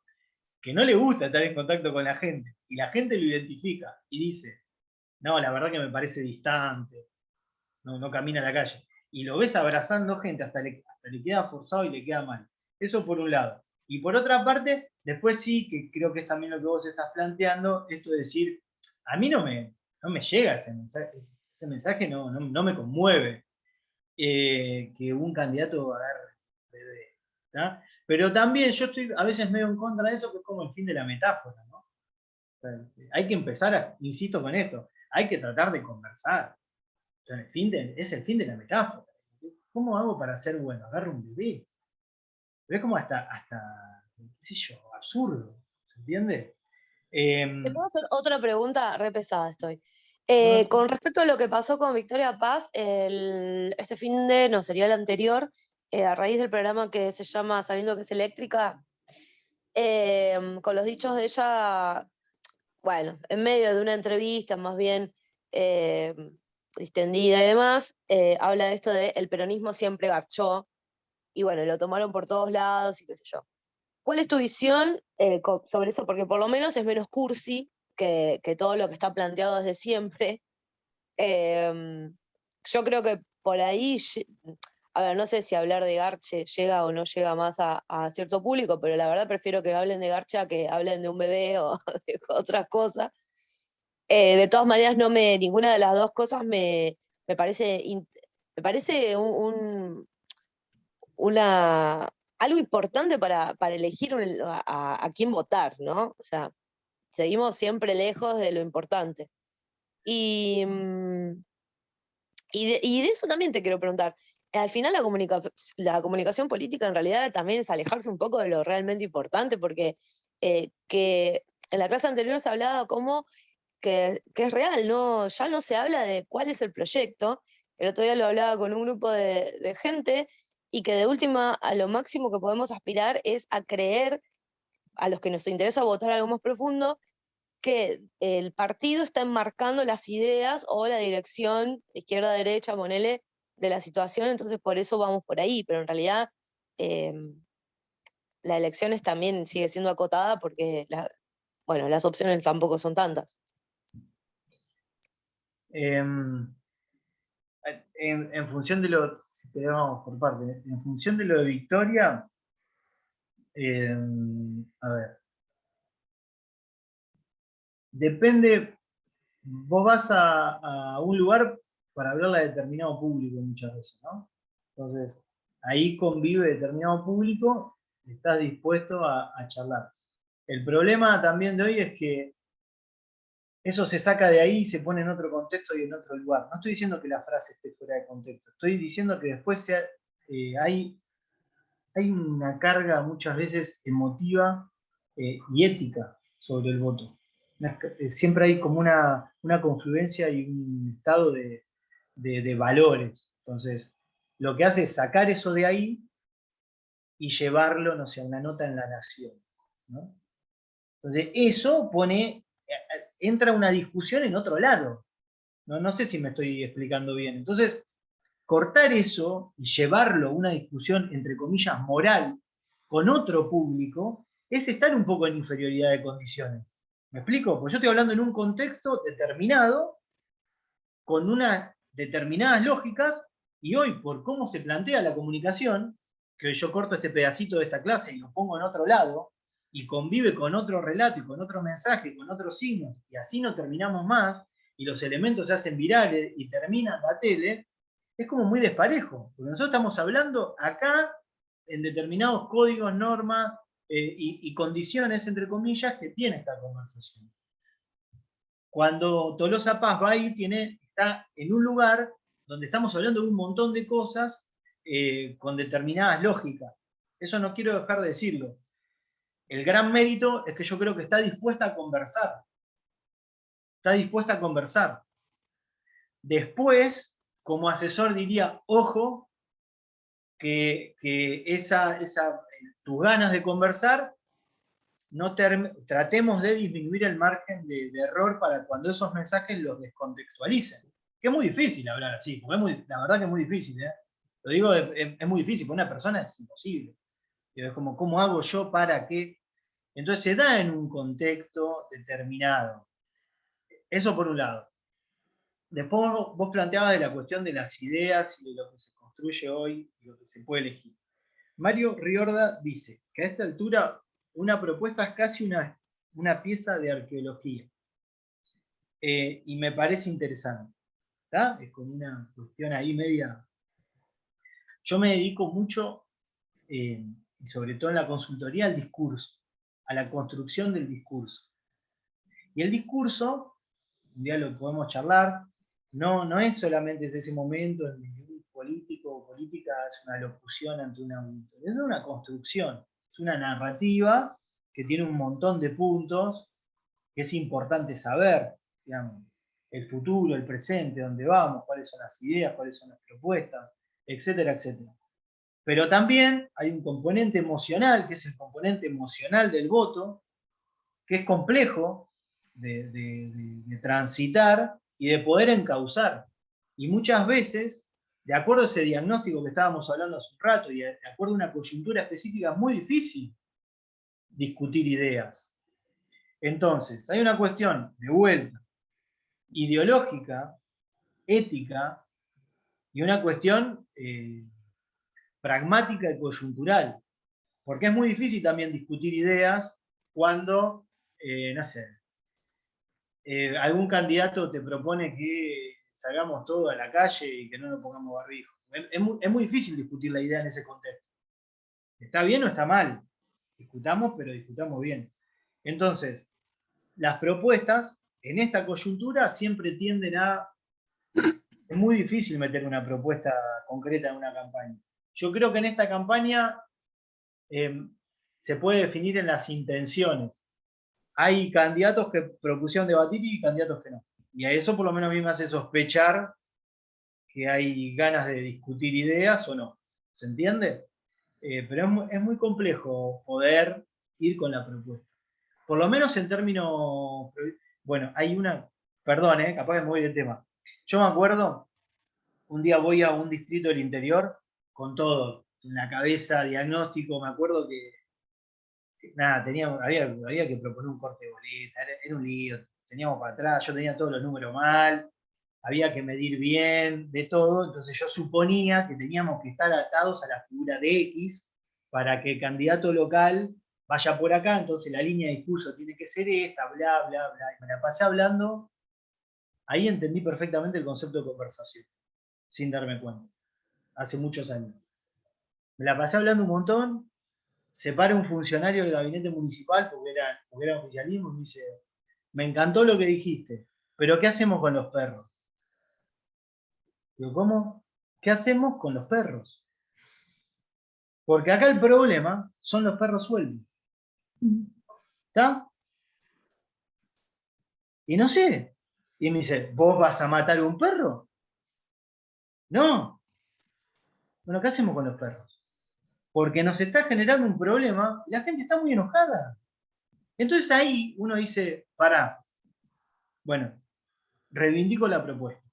que no le gusta estar en contacto con la gente, y la gente lo identifica y dice, no, la verdad que me parece distante, no camina a la calle, y lo ves abrazando gente, hasta le queda forzado y le queda mal. Eso por un lado. Y por otra parte, después sí, que creo que es también lo que vos estás planteando, esto de decir, a mí no me llega ese mensaje no me conmueve que un candidato agarre bebé. ¿Tá? Pero también yo estoy a veces medio en contra de eso, que es como el fin de la metáfora, ¿no? O sea, hay que empezar, insisto con esto, hay que tratar de conversar. O sea, es el fin de la metáfora. ¿Cómo hago para ser bueno? Agarro un bebé. Pero es como hasta qué sé yo, absurdo. ¿Se entiende? ¿Te puedo hacer otra pregunta? Re pesada estoy. No, Con respecto a lo que pasó con Victoria Paz, este fin de, no, sería el anterior, a raíz del programa que se llama Saliendo que es eléctrica, con los dichos de ella, bueno, en medio de una entrevista más bien distendida y demás, habla de esto de el peronismo siempre garchó, y bueno, lo tomaron por todos lados y qué sé yo. ¿Cuál es tu visión sobre eso? Porque por lo menos es menos cursi que todo lo que está planteado desde siempre. Yo creo que por ahí, a ver, no sé si hablar de Garche llega o no llega más a cierto público, pero la verdad prefiero que hablen de Garche a que hablen de un bebé o de otras cosas. De todas maneras, ninguna de las dos cosas me parece, me parece algo importante para elegir a quién votar, ¿no? O sea, seguimos siempre lejos de lo importante. Y de eso también te quiero preguntar, al final la comunicación política en realidad también es alejarse un poco de lo realmente importante, porque que en la clase anterior se hablaba como que es real, ¿no? Ya no se habla de cuál es el proyecto. El otro día lo hablaba con un grupo de gente y que de última a lo máximo que podemos aspirar es a creer, a los que nos interesa votar algo más profundo, que el partido está enmarcando las ideas o la dirección izquierda-derecha, ponele, de la situación, entonces por eso vamos por ahí, pero en realidad eh, la elección también sigue siendo acotada porque bueno, las opciones tampoco son tantas. En función de lo, si te vamos por parte, en función de lo de Victoria, a ver, depende, vos vas a un lugar para hablarle a determinado público muchas veces, ¿no? Entonces, ahí convive determinado público, estás dispuesto a charlar. El problema también de hoy es que eso se saca de ahí y se pone en otro contexto y en otro lugar. No estoy diciendo que la frase esté fuera de contexto, estoy diciendo que después hay una carga muchas veces emotiva y ética sobre el voto. Siempre hay como una confluencia y un estado de valores. Entonces, lo que hace es sacar eso de ahí y llevarlo, no sé, a una nota en La Nación, ¿no? Entonces, eso entra una discusión en otro lado. No sé si me estoy explicando bien. Entonces, cortar eso y llevarlo a una discusión, entre comillas, moral con otro público, es estar un poco en inferioridad de condiciones. ¿Me explico? Pues yo estoy hablando en un contexto determinado, con unas determinadas lógicas, y hoy, por cómo se plantea la comunicación, que yo corto este pedacito de esta clase y lo pongo en otro lado, y convive con otro relato, y con otro mensaje, con otros signos, y así no terminamos más, y los elementos se hacen virales y terminan la tele, es como muy desparejo, porque nosotros estamos hablando acá en determinados códigos, normas y condiciones, entre comillas, que tiene esta conversación. Cuando Tolosa Paz va ahí, está en un lugar donde estamos hablando de un montón de cosas con determinadas lógicas. Eso no quiero dejar de decirlo. El gran mérito es que yo creo que está dispuesta a conversar. Está dispuesta a conversar. Después, como asesor diría, ojo, que tus ganas de conversar, tratemos de disminuir el margen de error para cuando esos mensajes los descontextualicen. Que es muy difícil hablar así, porque la verdad que es muy difícil. Lo digo, es muy difícil, para una persona es imposible. Es como, ¿cómo hago yo para que? Entonces se da en un contexto determinado. Eso por un lado. Después vos planteabas de la cuestión de las ideas y de lo que se construye hoy y lo que se puede elegir. Mario Riorda dice que a esta altura una propuesta es casi una pieza de arqueología. Y me parece interesante. ¿Está? Es como una cuestión ahí media. Yo me dedico mucho, y sobre todo en la consultoría, al discurso, a la construcción del discurso. Y el discurso, un día lo podemos charlar, no es solamente ese momento en que un político o política hace una locución ante un auditorio, es una construcción, es una narrativa que tiene un montón de puntos que es importante saber, digamos, el futuro, el presente, dónde vamos, cuáles son las ideas, cuáles son las propuestas, etcétera, etcétera. Pero también hay un componente emocional, que es el componente emocional del voto, que es complejo de transitar y de poder encauzar. Y muchas veces, de acuerdo a ese diagnóstico que estábamos hablando hace un rato, y de acuerdo a una coyuntura específica, es muy difícil discutir ideas. Entonces, hay una cuestión, de vuelta, ideológica, ética, y una cuestión pragmática y coyuntural. Porque es muy difícil también discutir ideas cuando, no sé, algún candidato te propone que salgamos todos a la calle y que no nos pongamos barbijo. Es muy difícil discutir la idea en ese contexto. ¿Está bien o está mal? Discutamos, pero discutamos bien. Entonces, las propuestas en esta coyuntura siempre tienden a es muy difícil meter una propuesta concreta en una campaña. Yo creo que en esta campaña se puede definir en las intenciones. Hay candidatos que propusieron debatir y candidatos que no. Y a eso por lo menos a mí me hace sospechar que hay ganas de discutir ideas o no. ¿Se entiende? Pero es muy complejo poder ir con la propuesta. Por lo menos en términos... Bueno, hay una... Perdón, capaz que me voy del tema. Yo me acuerdo, un día voy a un distrito del interior con todo en la cabeza, diagnóstico, me acuerdo que nada, había que proponer un corte de boleta, era un lío, teníamos para atrás, yo tenía todos los números mal, había que medir bien, de todo, entonces yo suponía que teníamos que estar atados a la figura de X para que el candidato local vaya por acá, entonces la línea de discurso tiene que ser esta, bla, bla, bla, y me la pasé hablando, ahí entendí perfectamente el concepto de conversación, sin darme cuenta, hace muchos años. Me la pasé hablando un montón, se para un funcionario del gabinete municipal, porque era oficialismo, y me dice, me encantó lo que dijiste, pero ¿qué hacemos con los perros? Digo, ¿cómo? ¿Qué hacemos con los perros? Porque acá el problema son los perros sueltos. ¿Está? Y no sé. Y me dice, ¿vos vas a matar un perro? No. Bueno, ¿qué hacemos con los perros? Porque nos está generando un problema y la gente está muy enojada. Entonces ahí uno dice, pará, bueno, reivindico la propuesta.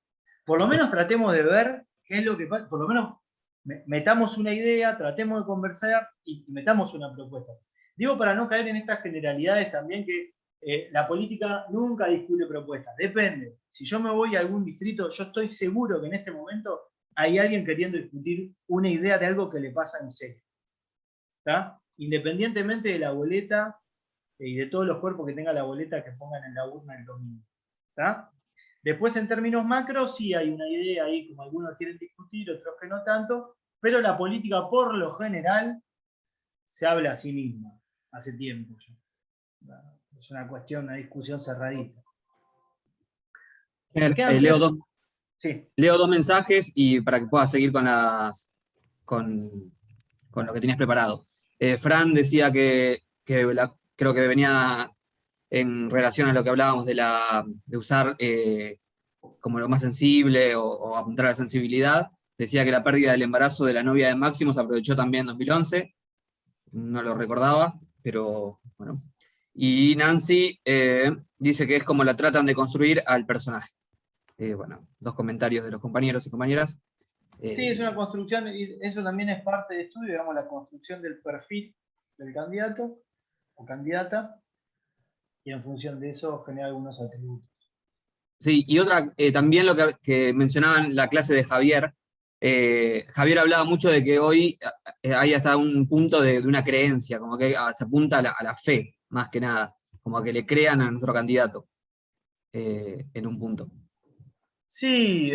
Por lo menos tratemos de ver qué es lo que pasa, por lo menos metamos una idea, tratemos de conversar y metamos una propuesta. Digo para no caer en estas generalidades también que la política nunca discute propuestas, depende. Si yo me voy a algún distrito, yo estoy seguro que en este momento hay alguien queriendo discutir una idea de algo que le pasa en serio. ¿Está? Independientemente de la boleta y de todos los cuerpos que tenga la boleta que pongan en la urna el domingo. ¿Está? Después, en términos macro, sí hay una idea ahí, como algunos quieren discutir, otros que no tanto, pero la política, por lo general, se habla a sí misma, hace tiempo ya. Es una cuestión, una discusión cerradita. Leo dos mensajes y para que puedas seguir con lo que tenías preparado. Fran decía que creo que venía en relación a lo que hablábamos de usar como lo más sensible o apuntar a la sensibilidad. Decía que la pérdida del embarazo de la novia de Máximo se aprovechó también en 2011. No lo recordaba, pero bueno. Y Nancy dice que es como la tratan de construir al personaje. Bueno, dos comentarios de los compañeros y compañeras. Sí, es una construcción, y eso también es parte del estudio, digamos, la construcción del perfil del candidato o candidata, y en función de eso genera algunos atributos. Sí, y otra, también lo que mencionaban la clase de Javier. Javier hablaba mucho de que hoy hay hasta un punto de una creencia, como que se apunta a la fe, más que nada, como a que le crean a nuestro candidato en un punto. Sí,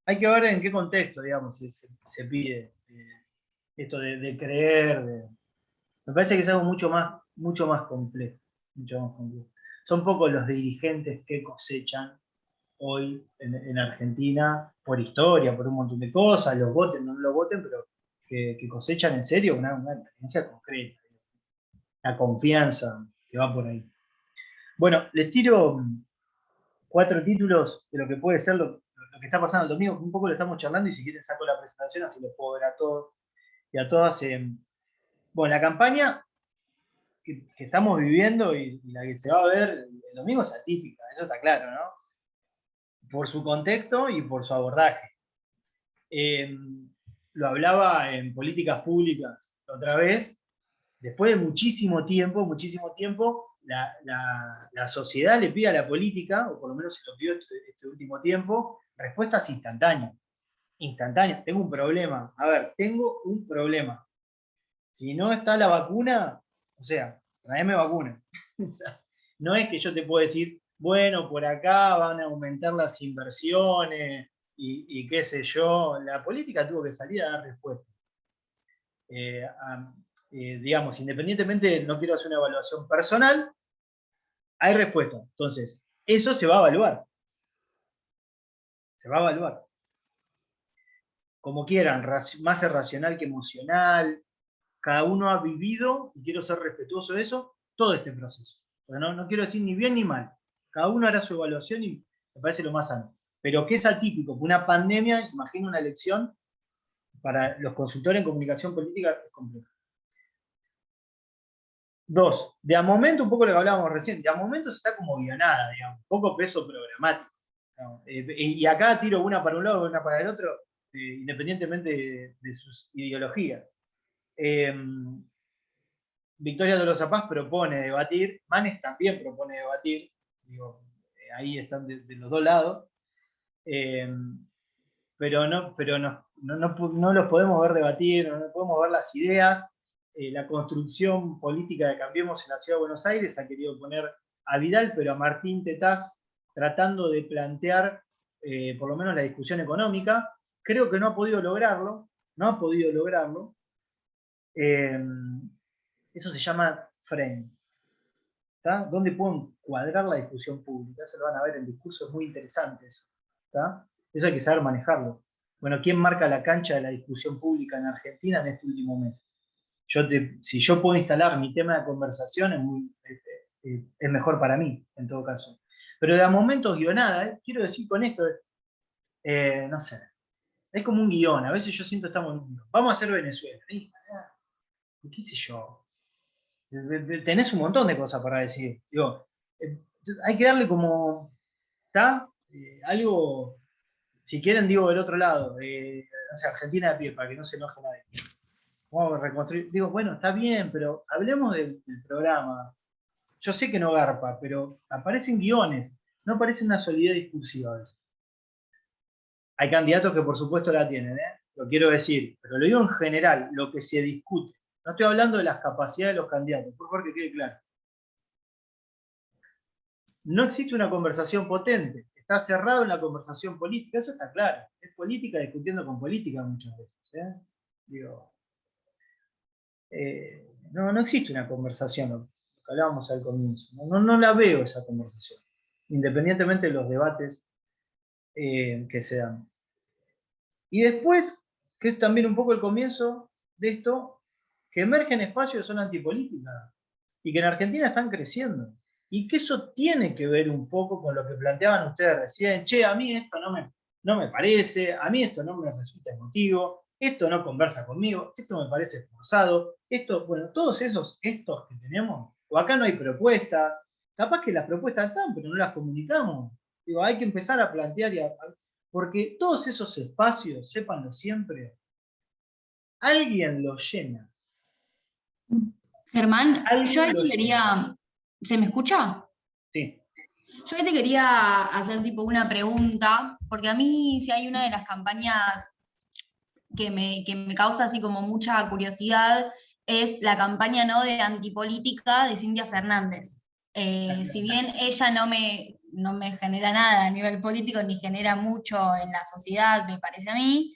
hay que ver en qué contexto, digamos, se pide esto de creer. Me parece que es algo mucho más complejo, mucho más complejo. Son pocos los dirigentes que cosechan hoy en Argentina por historia, por un montón de cosas, los voten, no los voten, pero que cosechan en serio una experiencia concreta, la confianza que va por ahí. Bueno, les tiro 4 títulos de lo que puede ser lo que está pasando el domingo, que un poco lo estamos charlando y si quieren saco la presentación, así los puedo ver a todos y a todas. Bueno, la campaña que estamos viviendo y la que se va a ver el domingo es atípica, eso está claro, ¿no? Por su contexto y por su abordaje. Lo hablaba en políticas públicas otra vez, después de muchísimo tiempo, la sociedad le pide a la política, o por lo menos se lo pidió este último tiempo, respuestas instantáneas. Tengo un problema. A ver, tengo un problema. Si no está la vacuna, o sea, traeme vacuna. No es que yo te puedo decir, bueno, por acá van a aumentar las inversiones y qué sé yo. La política tuvo que salir a dar respuesta. Digamos, independientemente, no quiero hacer una evaluación personal, hay respuesta. Entonces, eso se va a evaluar. se va a evaluar. Como quieran, más racional que emocional, cada uno ha vivido, y quiero ser respetuoso de eso, todo este proceso. Pero no quiero decir ni bien ni mal. Cada uno hará su evaluación y me parece lo más sano. Pero que es atípico, que una pandemia, imagino una elección, para los consultores en comunicación política es complejo. Dos, de a momento, un poco lo que hablábamos recién, de a momento se está como guionada, digamos, poco peso programático. ¿No? Y acá tiro una para un lado, una para el otro, independientemente de sus ideologías. Victoria Tolosa Paz propone debatir, Manes también propone debatir, digo, ahí están de los dos lados, pero no los podemos ver debatir, no podemos ver las ideas. La construcción política de Cambiemos en la Ciudad de Buenos Aires ha querido poner a Vidal, pero a Martín Tetaz, tratando de plantear por lo menos la discusión económica. Creo que no ha podido lograrlo, eso se llama frame. ¿Está? ¿Dónde pueden cuadrar la discusión pública? Eso lo van a ver en discursos muy interesantes. ¿Está? Eso hay que saber manejarlo. Bueno, ¿quién marca la cancha de la discusión pública en Argentina en este último mes? Si yo puedo instalar mi tema de conversación, es mejor para mí, en todo caso. Pero de momentos guionada, quiero decir con esto, no sé, es como un guión. A veces yo siento que estamos en un guión. Vamos a hacer Venezuela. ¿Qué sé yo? Tenés un montón de cosas para decir. Digo, hay que darle como, ¿está? Algo, si quieren, digo, del otro lado, no sé, Argentina de pie, para que no se enoje nadie. Vamos a reconstruir. Digo, bueno, está bien, pero hablemos del programa. Yo sé que no garpa, pero aparecen guiones, no aparece una solidez discursiva a veces. Hay candidatos que por supuesto la tienen, lo quiero decir, pero lo digo en general, lo que se discute. No estoy hablando de las capacidades de los candidatos, por favor que quede claro. No existe una conversación potente, está cerrado en la conversación política, eso está claro. Es política discutiendo con política muchas veces. Digo, no existe una conversación, lo que hablábamos al comienzo. No la veo esa conversación, independientemente de los debates que se dan. Y después, que es también un poco el comienzo de esto, que emergen espacios que son antipolíticas y que en Argentina están creciendo. Y que eso tiene que ver un poco con lo que planteaban ustedes recién. Che, a mí esto no me parece, a mí esto no me resulta emotivo, esto no conversa conmigo, esto me parece forzado, esto, bueno, todos estos que tenemos, o acá no hay propuesta, capaz que las propuestas están, pero no las comunicamos. Digo, hay que empezar a plantear porque todos esos espacios, sépanlo siempre, alguien los llena. Germán, yo ahí te quería... ¿Se me escucha? Sí. Yo ahí te quería hacer tipo una pregunta, porque a mí si hay una de las campañas que me causa así como mucha curiosidad, es la campaña, ¿no?, de antipolítica de Cintia Fernández. Si bien ella no me genera nada a nivel político, ni genera mucho en la sociedad, me parece a mí,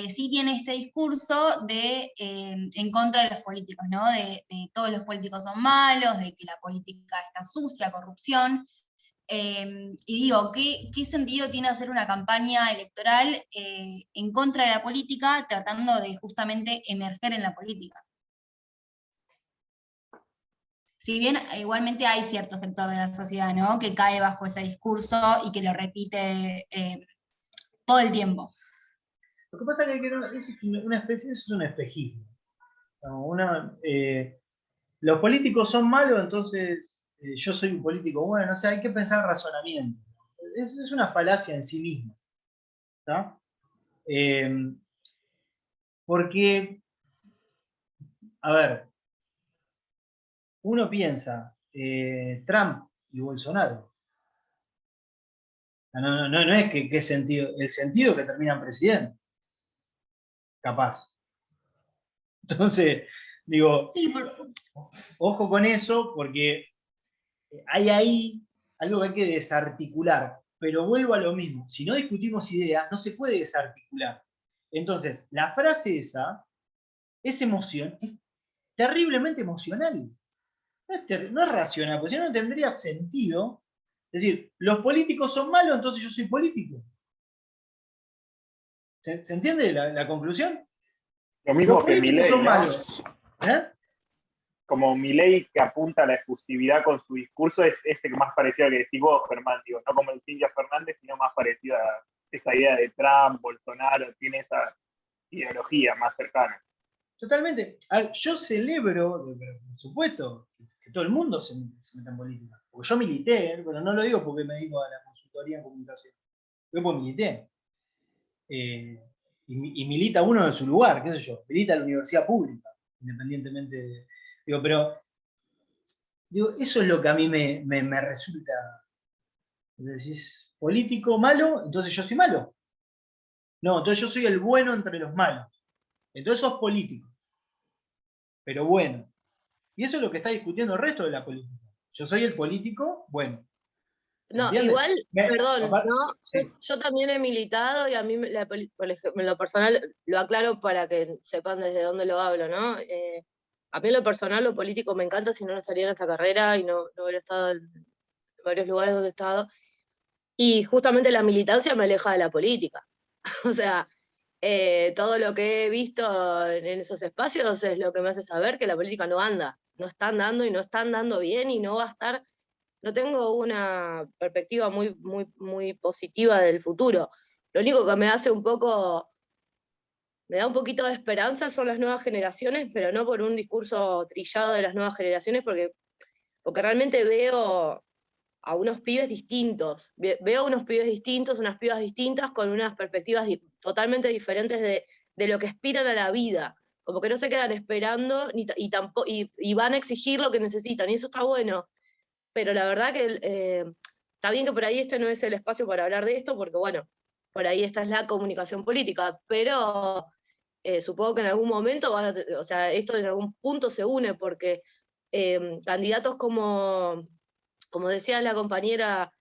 sí tiene este discurso de en contra de los políticos, ¿no? De todos los políticos son malos, de que la política está sucia, corrupción. Y digo, ¿qué sentido tiene hacer una campaña electoral en contra de la política, tratando de justamente emerger en la política? Si bien igualmente hay cierto sector de la sociedad, ¿no?, que cae bajo ese discurso y que lo repite todo el tiempo. Lo que pasa es que eso es un espejismo. Los políticos son malos, entonces yo soy un político bueno. O sea, hay que pensar razonamiento. Es una falacia en sí misma. ¿Está? Porque, a ver, uno piensa, Trump y Bolsonaro. No es que qué sentido, el sentido que terminan presidente. Capaz. Entonces, digo, sí, ojo con eso, porque hay ahí algo que hay que desarticular. Pero vuelvo a lo mismo, si no discutimos ideas, no se puede desarticular. Entonces, la frase esa es emoción, es terriblemente emocional. No es racional, porque si no, no tendría sentido. Es decir, los políticos son malos, entonces yo soy político. ¿Se entiende la conclusión? Lo mismo Los que políticos Milei, son ¿no? malos. ¿Eh? Como Milei que apunta a la efusividad con su discurso, es ese que más parecido al que decís vos, Germán, digo, no como el Cintia Fernández, sino más parecido a esa idea de Trump, Bolsonaro, tiene esa ideología más cercana. Totalmente. Yo celebro, por supuesto, que todo el mundo se meta en política. Porque yo milité, pero no lo digo porque me dedico a la consultoría en comunicación. Yo pues milité. Y milita uno en su lugar, qué sé yo, milita en la universidad pública, independientemente de. Pero eso es lo que a mí me resulta. Decís, político malo, entonces yo soy malo. No, entonces yo soy el bueno entre los malos. Entonces sos político, pero bueno. Y eso es lo que está discutiendo el resto de la política. Yo soy el político bueno. No, ¿Entiendes? igual, perdón, Aparte, ¿no? sí. Yo también he militado y a mí, por ejemplo, en lo personal, lo aclaro para que sepan desde dónde lo hablo, ¿no? A mí en lo personal, lo político me encanta, si no, no estaría en esta carrera y no hubiera estado en varios lugares donde he estado. Y justamente la militancia me aleja de la política. O sea, todo lo que he visto en esos espacios es lo que me hace saber que la política no anda, no está andando y no está andando bien y no va a estar. No tengo una perspectiva muy, muy, muy positiva del futuro. Lo único que me hace un poco, me da un poquito de esperanza son las nuevas generaciones, pero no por un discurso trillado de las nuevas generaciones, porque realmente veo a unos pibes distintos, veo unos pibes distintos, unas pibas distintas con unas perspectivas totalmente diferentes de lo que aspiran a la vida, como que no se quedan esperando y van a exigir lo que necesitan, y eso está bueno, pero la verdad que está bien que por ahí este no es el espacio para hablar de esto, porque bueno, por ahí esta es la comunicación política, pero supongo que en algún momento, o sea, esto en algún punto se une, porque candidatos como decía la compañera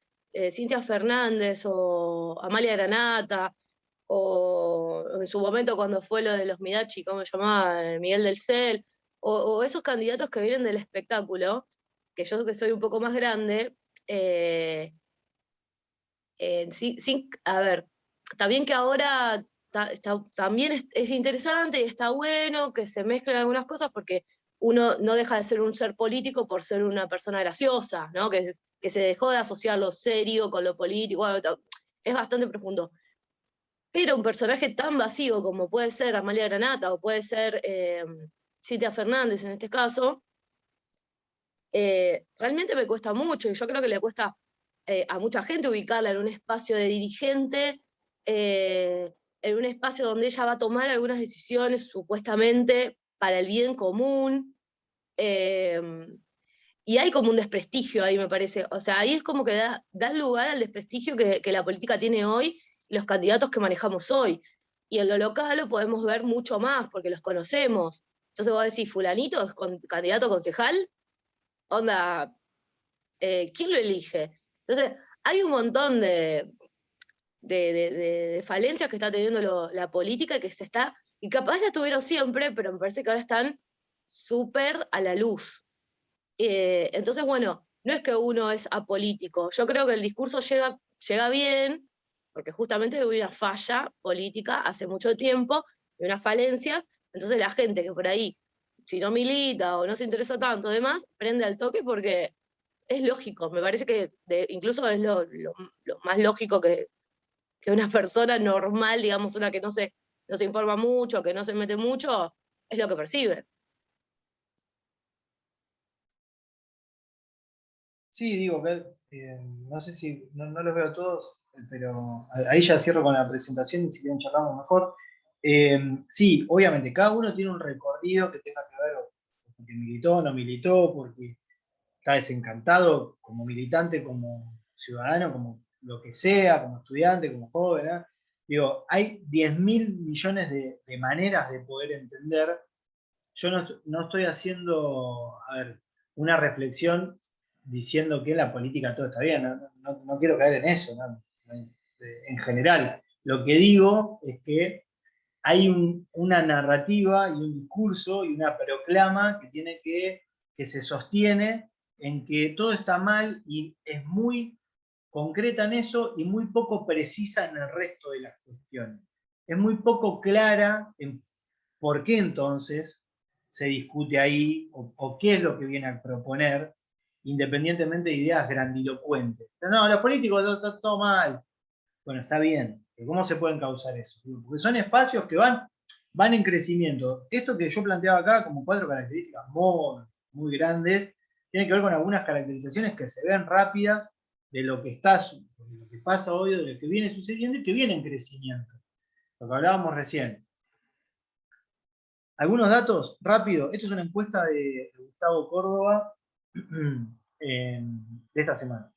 Cintia Fernández o Amalia Granata, o en su momento cuando fue lo de los Midachi, ¿cómo se llamaba? Miguel del Cel, o esos candidatos que vienen del espectáculo, que yo que soy un poco más grande, a ver, está bien que ahora también es interesante y está bueno que se mezclen algunas cosas porque uno no deja de ser un ser político por ser una persona graciosa, ¿no? Que se dejó de asociar lo serio con lo político, bueno, es bastante profundo. Pero un personaje tan vacío como puede ser Amalia Granata o puede ser Cintia Fernández en este caso, realmente me cuesta mucho y yo creo que le cuesta a mucha gente ubicarla en un espacio de dirigente, en un espacio donde ella va a tomar algunas decisiones supuestamente para el bien común, y hay como un desprestigio ahí, me parece. O sea, ahí es como que da lugar al desprestigio que la política tiene hoy, los candidatos que manejamos hoy. Y en lo local lo podemos ver mucho más, porque los conocemos. Entonces vos decís, fulanito es candidato a concejal, onda, ¿quién lo elige? Entonces, hay un montón de falencias que está teniendo la política y capaz la tuvieron siempre, pero me parece que ahora están súper a la luz. Entonces, bueno, no es que uno es apolítico, yo creo que el discurso llega bien, porque justamente hubo una falla política hace mucho tiempo, y unas falencias, entonces la gente que por ahí, si no milita o no se interesa tanto, demás, prende al toque porque es lógico, me parece que incluso es lo más lógico que una persona normal, digamos, una que no se informa mucho, que no se mete mucho, es lo que percibe. Sí, digo que no sé si no los veo a todos, pero ahí ya cierro con la presentación y si quieren charlamos mejor. Sí, obviamente, cada uno tiene un recorrido que tenga que ver porque militó o no militó, porque está desencantado como militante, como ciudadano, como lo que sea, como estudiante, como joven. ¿Eh? Digo, hay 10.000 millones de maneras de poder entender. Yo no estoy haciendo, a ver, una reflexión diciendo que en la política todo está bien, no quiero caer en eso, ¿no? En general. Lo que digo es que hay una narrativa y un discurso y una proclama que se sostiene en que todo está mal y es muy concreta en eso y muy poco precisa en el resto de las cuestiones. es muy poco clara en por qué entonces se discute ahí, o qué es lo que viene a proponer, independientemente de ideas grandilocuentes. No, los políticos está todo mal. Bueno, está bien, pero ¿cómo se pueden causar eso? Porque son espacios que van en crecimiento. Esto que yo planteaba acá como 4 características muy grandes, tiene que ver con algunas caracterizaciones que se ven rápidas de lo que pasa hoy, de lo que viene sucediendo y que viene en crecimiento. Lo que hablábamos recién. Algunos datos, rápido. Esto es una encuesta de Gustavo Córdoba de esta semana.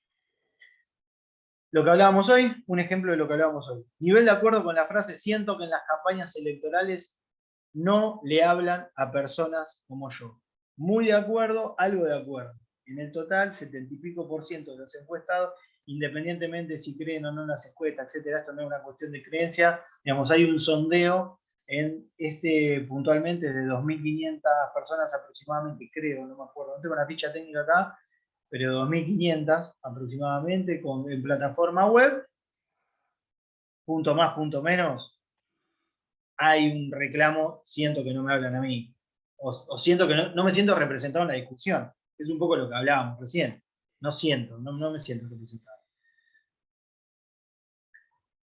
Lo que hablábamos hoy, un ejemplo de lo que hablábamos hoy. Nivel de acuerdo con la frase, siento que en las campañas electorales no le hablan a personas como yo. Muy de acuerdo, algo de acuerdo. En el total, 70 y pico % de los encuestados, independientemente si creen o no en las encuestas, etcétera, esto no es una cuestión de creencia, digamos, hay un sondeo en puntualmente de 2.500 personas aproximadamente, creo, no me acuerdo, no tengo la ficha técnica acá, pero 2.500 aproximadamente en plataforma web, punto más, punto menos, hay un reclamo, siento que no me hablan a mí, o siento que no me siento representado en la discusión. Es un poco lo que hablábamos recién. No me siento representado.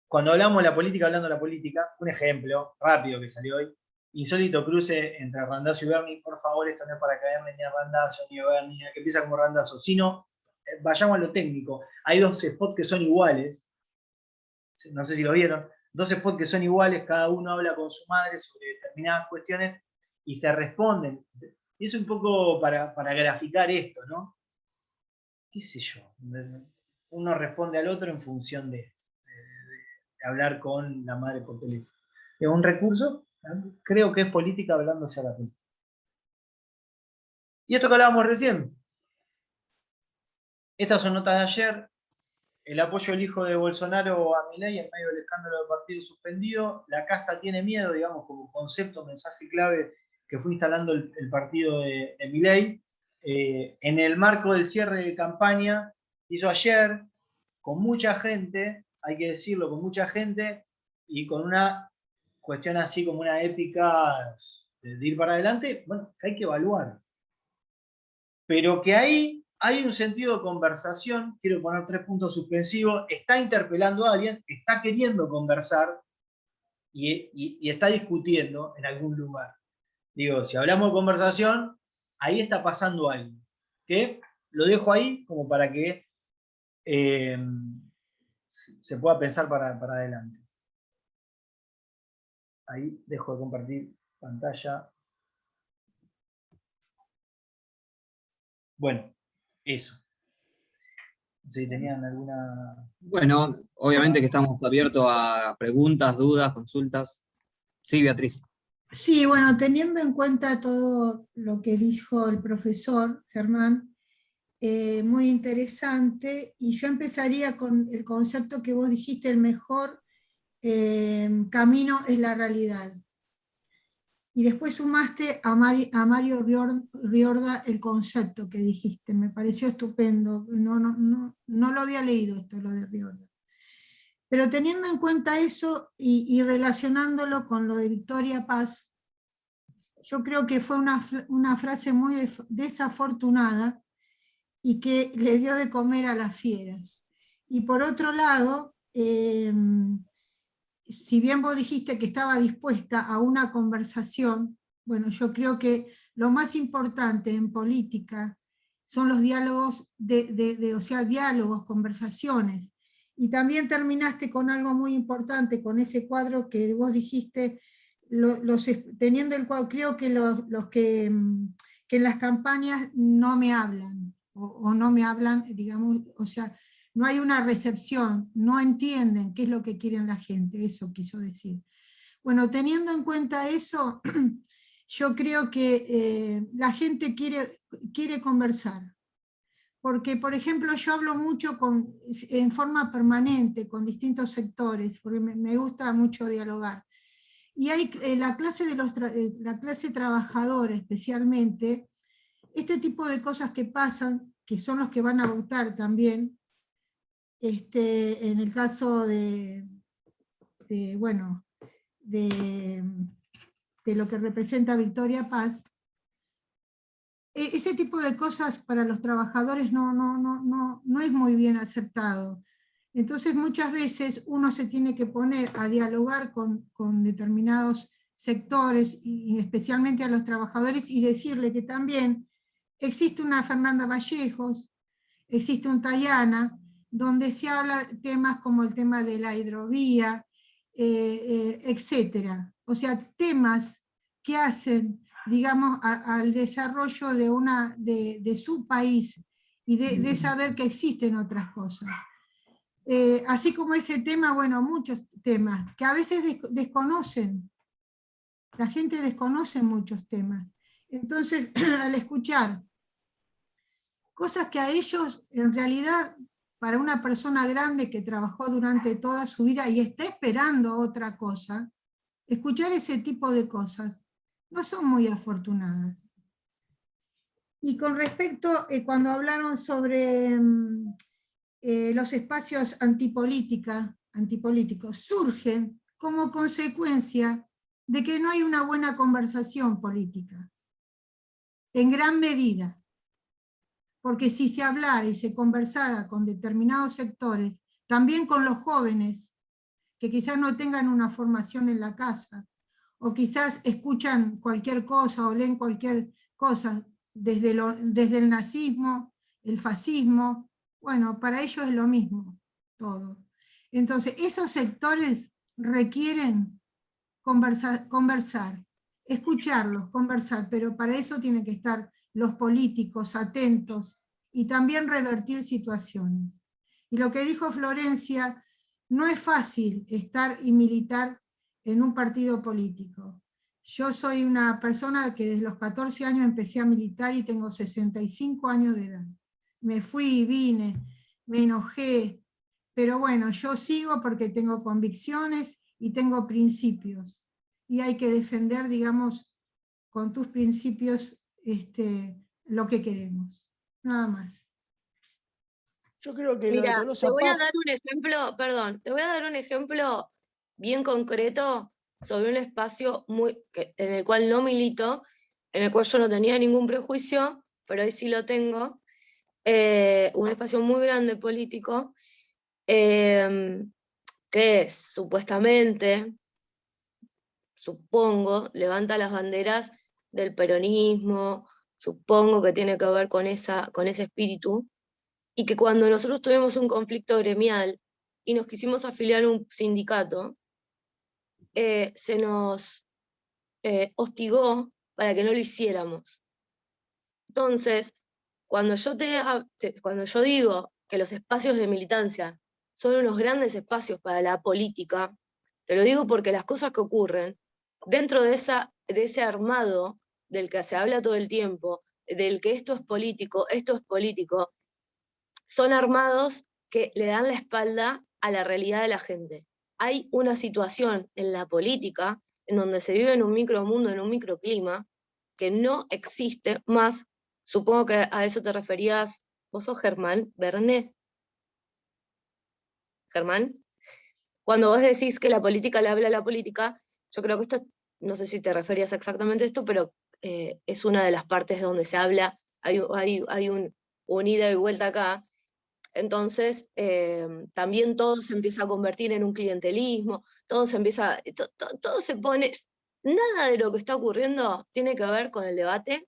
Cuando hablamos de la política, hablando de la política, un ejemplo rápido que salió hoy, insólito cruce entre Randazzo y Bernie. Por favor, esto no es para caerle ni a Randazzo ni a Bernie, que empieza como Randazzo, sino vayamos a lo técnico. Hay 2 spots que son iguales, no sé si lo vieron, 2 spots que son iguales, cada uno habla con su madre sobre determinadas cuestiones y se responden. Y es un poco para graficar esto, ¿no? ¿Qué sé yo? Uno responde al otro en función de hablar con la madre por teléfono. Es un recurso, creo que es política hablándose a la política. Y esto que hablábamos recién. Estas son notas de ayer. El apoyo del hijo de Bolsonaro a Milei en medio del escándalo del partido suspendido. La casta tiene miedo, digamos, como concepto, mensaje clave que fue instalando el partido de Milei. En el marco del cierre de campaña, hizo ayer, con mucha gente, hay que decirlo, con mucha gente, y con una cuestión así como una épica de ir para adelante, bueno, que hay que evaluar. Pero que ahí hay un sentido de conversación, quiero poner 3 puntos suspensivos, está interpelando a alguien, está queriendo conversar y está discutiendo en algún lugar. Digo, si hablamos de conversación, ahí está pasando algo. Que lo dejo ahí como para que se pueda pensar para adelante. Ahí dejo de compartir pantalla. Bueno, eso. Si tenían alguna... Bueno, obviamente que estamos abiertos a preguntas, dudas, consultas. Sí, Beatriz. Sí, bueno, teniendo en cuenta todo lo que dijo el profesor Germán, muy interesante, y yo empezaría con el concepto que vos dijiste, el mejor camino es la realidad. Y después sumaste a Mario Riorda el concepto que dijiste, me pareció estupendo, no lo había leído esto, lo de Riorda. Pero teniendo en cuenta eso y relacionándolo con lo de Victoria Paz, yo creo que fue una frase muy desafortunada y que le dio de comer a las fieras. Y por otro lado, si bien vos dijiste que estaba dispuesta a una conversación, bueno, yo creo que lo más importante en política son los diálogos, o sea, diálogos, conversaciones. Y también terminaste con algo muy importante, con ese cuadro que vos dijiste, teniendo el cuadro, creo que los que en las campañas no me hablan, o no me hablan, digamos, o sea, no hay una recepción, no entienden qué es lo que quieren la gente, eso quiso decir. Bueno, teniendo en cuenta eso, yo creo que la gente quiere conversar. Porque, por ejemplo, yo hablo mucho en forma permanente con distintos sectores, porque me gusta mucho dialogar. Y hay la clase trabajadora especialmente, este tipo de cosas que pasan, que son los que van a votar también, en el caso bueno, de lo que representa Victoria Paz, ese tipo de cosas para los trabajadores no es muy bien aceptado. Entonces muchas veces uno se tiene que poner a dialogar con determinados sectores, y especialmente a los trabajadores, y decirle que también existe una Fernanda Vallejos, existe un Tayana, donde se habla temas como el tema de la hidrovía, etcétera. O sea, temas que hacen, digamos, al desarrollo de su país, y de saber que existen otras cosas. Así como ese tema, bueno, muchos temas, que a veces desconocen. La gente desconoce muchos temas. Entonces, al escuchar cosas que a ellos, en realidad, para una persona grande que trabajó durante toda su vida y está esperando otra cosa, escuchar ese tipo de cosas no son muy afortunadas. Y con respecto, cuando hablaron sobre los espacios antipolíticos, surgen como consecuencia de que no hay una buena conversación política, en gran medida. Porque si se hablara y se conversara con determinados sectores, también con los jóvenes, que quizás no tengan una formación en la casa, o quizás escuchan cualquier cosa o leen cualquier cosa desde el nazismo, el fascismo, bueno, para ellos es lo mismo, todo. Entonces, esos sectores requieren conversar, escucharlos, conversar, pero para eso tienen que estar los políticos atentos y también revertir situaciones. Y lo que dijo Florencia, no es fácil estar y militar en un partido político. Yo soy una persona que desde los 14 años empecé a militar y tengo 65 años de edad. Me fui y vine, me enojé, pero bueno, yo sigo porque tengo convicciones y tengo principios. Y hay que defender, digamos, con tus principios lo que queremos. Nada más. Yo creo que Mira, lo de Tolosa te voy a Paz... dar un ejemplo, perdón, te voy a dar un ejemplo bien concreto sobre un espacio en el cual no milito, en el cual yo no tenía ningún prejuicio, pero hoy sí lo tengo, un espacio muy grande político, que supuestamente, supongo, levanta las banderas del peronismo, supongo que tiene que ver con ese espíritu, y que cuando nosotros tuvimos un conflicto gremial y nos quisimos afiliar a un sindicato, se nos hostigó para que no lo hiciéramos. Entonces, cuando yo digo que los espacios de militancia son unos grandes espacios para la política, te lo digo porque las cosas que ocurren dentro de ese armado del que se habla todo el tiempo, del que esto es político, son armados que le dan la espalda a la realidad de la gente. Hay una situación en la política en donde se vive en un micromundo, en un microclima, que no existe más. Supongo que a eso te referías, vos sos Germán Bernet. Germán, cuando vos decís que la política le habla a la política, yo creo que esto, no sé si te referías exactamente a esto, pero es una de las partes donde se habla, hay un ida y vuelta acá. Entonces, también todo se empieza a convertir en un clientelismo, todo se pone, nada de lo que está ocurriendo tiene que ver con el debate,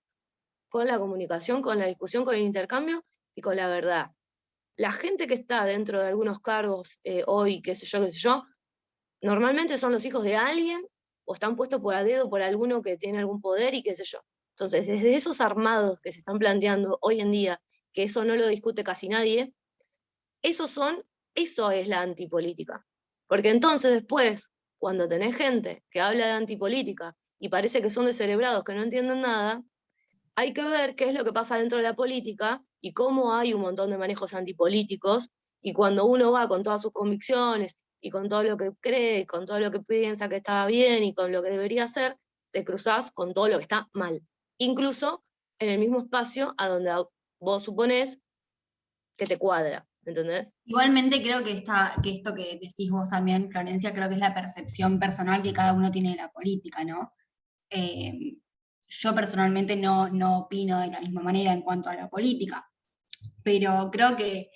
con la comunicación, con la discusión, con el intercambio y con la verdad. La gente que está dentro de algunos cargos hoy, qué sé yo, normalmente son los hijos de alguien o están puestos por a dedo por alguno que tiene algún poder y qué sé yo. Entonces, desde esos armados que se están planteando hoy en día, que eso no lo discute casi nadie, eso es la antipolítica. Porque entonces después, cuando tenés gente que habla de antipolítica y parece que son descerebrados, que no entienden nada, hay que ver qué es lo que pasa dentro de la política y cómo hay un montón de manejos antipolíticos, y cuando uno va con todas sus convicciones y con todo lo que cree, con todo lo que piensa que está bien y con lo que debería hacer, te cruzás con todo lo que está mal. Incluso en el mismo espacio a donde vos suponés te cuadra, ¿entendés? Igualmente creo que esto que decís vos también, Florencia, creo que es la percepción personal que cada uno tiene de la política, ¿no? Yo personalmente no opino de la misma manera en cuanto a la política, pero creo que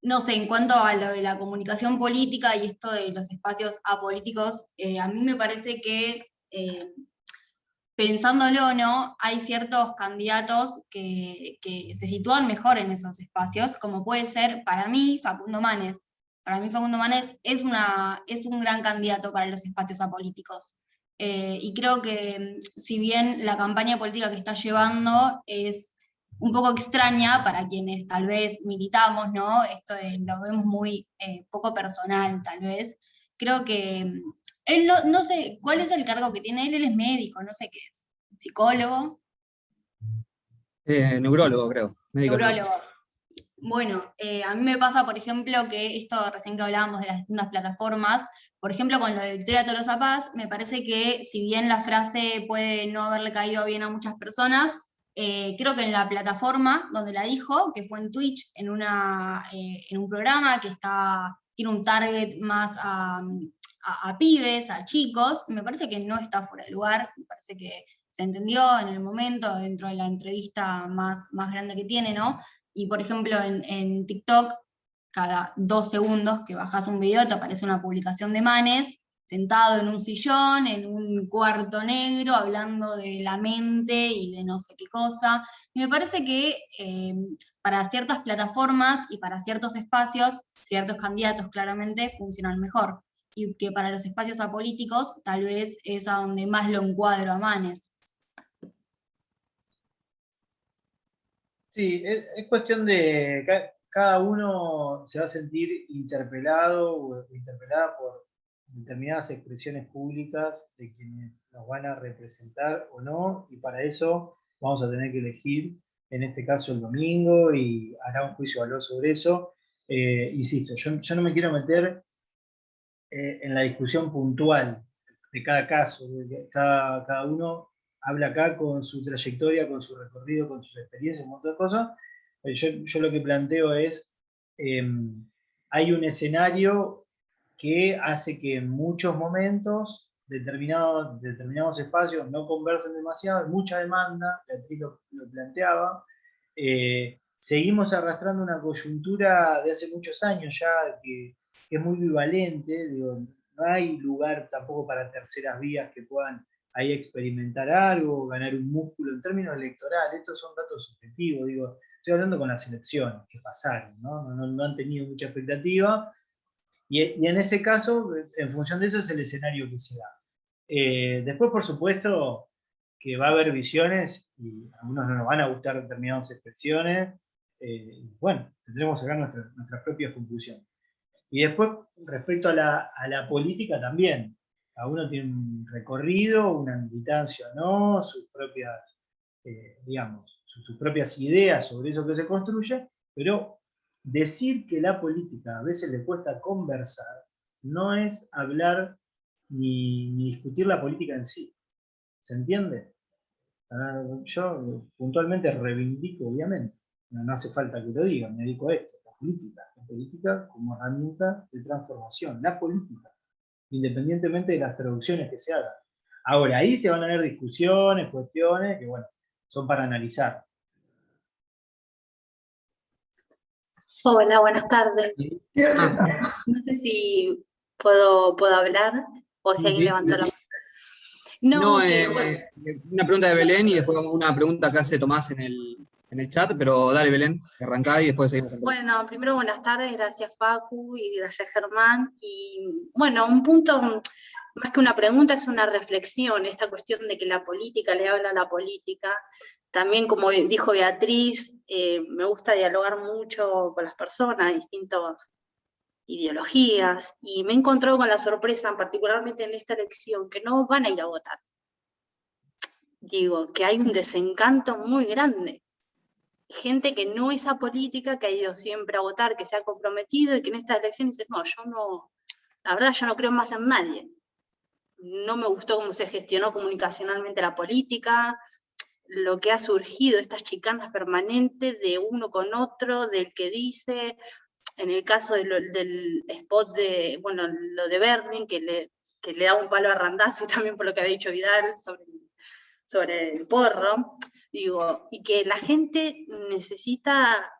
no sé, en cuanto a lo de la comunicación política y esto de los espacios apolíticos, a mí me parece que, pensándolo, ¿no? Hay ciertos candidatos que se sitúan mejor en esos espacios, como puede ser, para mí, Facundo Manes. Para mí Facundo Manes es un gran candidato para los espacios apolíticos. Y creo que, si bien la campaña política que está llevando es un poco extraña para quienes tal vez militamos, ¿no? Esto lo vemos muy poco personal, tal vez. Creo que él no sé cuál es el cargo que tiene él es médico, no sé qué es. ¿Psicólogo? Neurólogo, creo. Neurólogo. Bueno, a mí me pasa, por ejemplo, que esto recién que hablábamos de las distintas plataformas, por ejemplo, con lo de Victoria Tolosa Paz, me parece que si bien la frase puede no haberle caído bien a muchas personas, creo que en la plataforma donde la dijo, que fue en Twitch, en un programa que tiene un target más a pibes, a chicos, me parece que no está fuera de lugar, me parece que se entendió en el momento, dentro de la entrevista más grande que tiene, ¿no? Y por ejemplo en TikTok, cada 2 segundos que bajas un video te aparece una publicación de Manes, sentado en un sillón, en un cuarto negro, hablando de la mente y de no sé qué cosa. Y me parece que para ciertas plataformas y para ciertos espacios, ciertos candidatos claramente funcionan mejor. Y que para los espacios apolíticos tal vez es a donde más lo encuadro a Manes. Sí, es cuestión de cada uno se va a sentir interpelado o interpelada por determinadas expresiones públicas de quienes nos van a representar o no, y para eso vamos a tener que elegir, en este caso el domingo, y hará un juicio de valor sobre eso. Insisto, yo no me quiero meter en la discusión puntual de cada caso, de cada uno habla acá con su trayectoria, con su recorrido, con sus experiencias, un montón de cosas. Yo lo que planteo es, hay un escenario que hace que en muchos momentos determinados espacios no conversen demasiado, hay mucha demanda, Beatriz lo planteaba. Seguimos arrastrando una coyuntura de hace muchos años ya que es muy bivalente, digo, no hay lugar tampoco para terceras vías que puedan ahí experimentar algo, ganar un músculo en términos electorales. Estos son datos subjetivos, digo, estoy hablando con las elecciones que pasaron, no han tenido mucha expectativa, y en ese caso, en función de eso, es el escenario que se da. Después, por supuesto, que va a haber visiones, y a algunos no nos van a gustar determinadas expresiones, bueno, tendremos que sacar nuestras propias conclusiones. Y después, respecto a la política también, cada uno tiene un recorrido, una militancia o no, sus propias, digamos, sus propias ideas sobre eso que se construye, pero decir que la política a veces le cuesta conversar no es hablar ni discutir la política en sí. ¿Se entiende? Yo puntualmente reivindico, obviamente, no hace falta que lo diga, me dedico a esto, la política como herramienta de transformación, la política, independientemente de las traducciones que se hagan. Ahora, ahí se van a ver discusiones, cuestiones que, bueno, son para analizar. Hola, buenas tardes. No sé si puedo hablar o si alguien levantó la mano. No, una pregunta de Belén y después una pregunta que hace Tomás en el chat, pero dale Belén, arrancá y después seguimos. Bueno, primero buenas tardes, gracias Facu y gracias Germán. Y bueno, un punto, más que una pregunta, es una reflexión, esta cuestión de que la política le habla a la política. También, como dijo Beatriz, me gusta dialogar mucho con las personas, distintas ideologías, y me he encontrado con la sorpresa, particularmente en esta elección, que no van a ir a votar. Digo, que hay un desencanto muy grande. Gente que no es apolítica, que ha ido siempre a votar, que se ha comprometido, y que en esta elección dice, no, la verdad yo no creo más en nadie. No me gustó cómo se gestionó comunicacionalmente la política, lo que ha surgido, estas chicanas permanentes de uno con otro, del que dice, en el caso del spot de, bueno, lo de Bernie, que le da un palo a Randazzo también por lo que había dicho Vidal sobre el porro, digo, y que la gente necesita,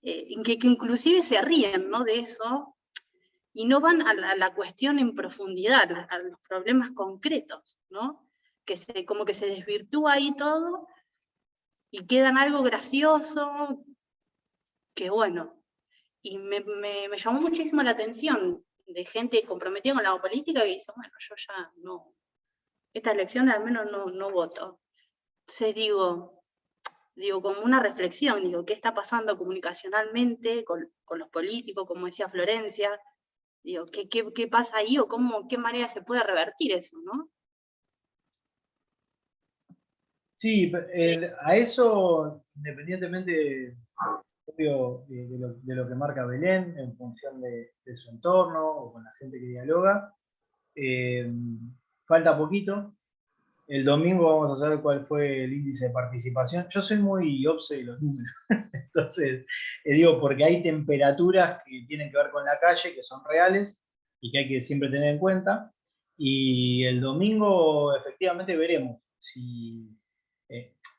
que inclusive se ríen, ¿no?, de eso, y no van a la cuestión en profundidad, a los problemas concretos, ¿no? Como que se desvirtúa ahí todo, y quedan algo gracioso, que bueno, y me llamó muchísimo la atención de gente comprometida con la política que dice, bueno, yo ya no, esta elección al menos no voto. Entonces digo, como una reflexión, digo, ¿qué está pasando comunicacionalmente con los políticos, como decía Florencia? Digo, ¿qué pasa ahí o qué manera se puede revertir eso, ¿no? Sí, a eso, independientemente obvio, de lo que marca Belén, en función de su entorno o con la gente que dialoga, falta poquito. El domingo vamos a saber cuál fue el índice de participación. Yo soy muy obse de los números, entonces digo, porque hay temperaturas que tienen que ver con la calle, que son reales y que hay que siempre tener en cuenta. Y el domingo efectivamente veremos si,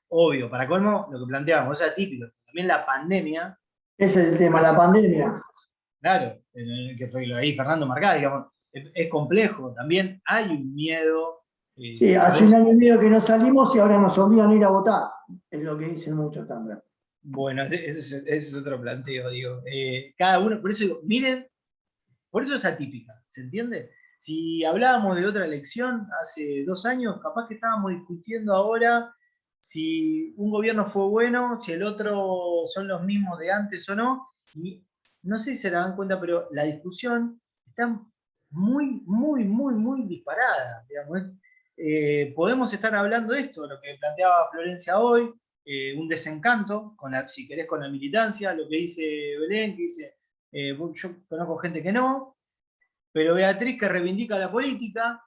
obvio, para colmo, lo que planteábamos, es atípico. También la pandemia. Ese es el tema, la pandemia. Claro, que fue ahí Fernando marcaba, digamos, es complejo. También hay un miedo. Sí, hace un año y medio que no salimos y ahora nos obligan a ir a votar. Es lo que dicen muchos también. Bueno, ese es otro planteo, digo. Cada uno, por eso digo, miren, por eso es atípica, ¿se entiende? Si hablábamos de otra elección hace 2 años, capaz que estábamos discutiendo ahora si un gobierno fue bueno, si el otro son los mismos de antes o no, y no sé si se dan cuenta, pero la discusión está muy, muy, muy, muy disparada, digamos. Podemos estar hablando de esto, lo que planteaba Florencia hoy, un desencanto, si querés, con la militancia, lo que dice Belén, que dice, yo conozco gente que no, pero Beatriz que reivindica la política,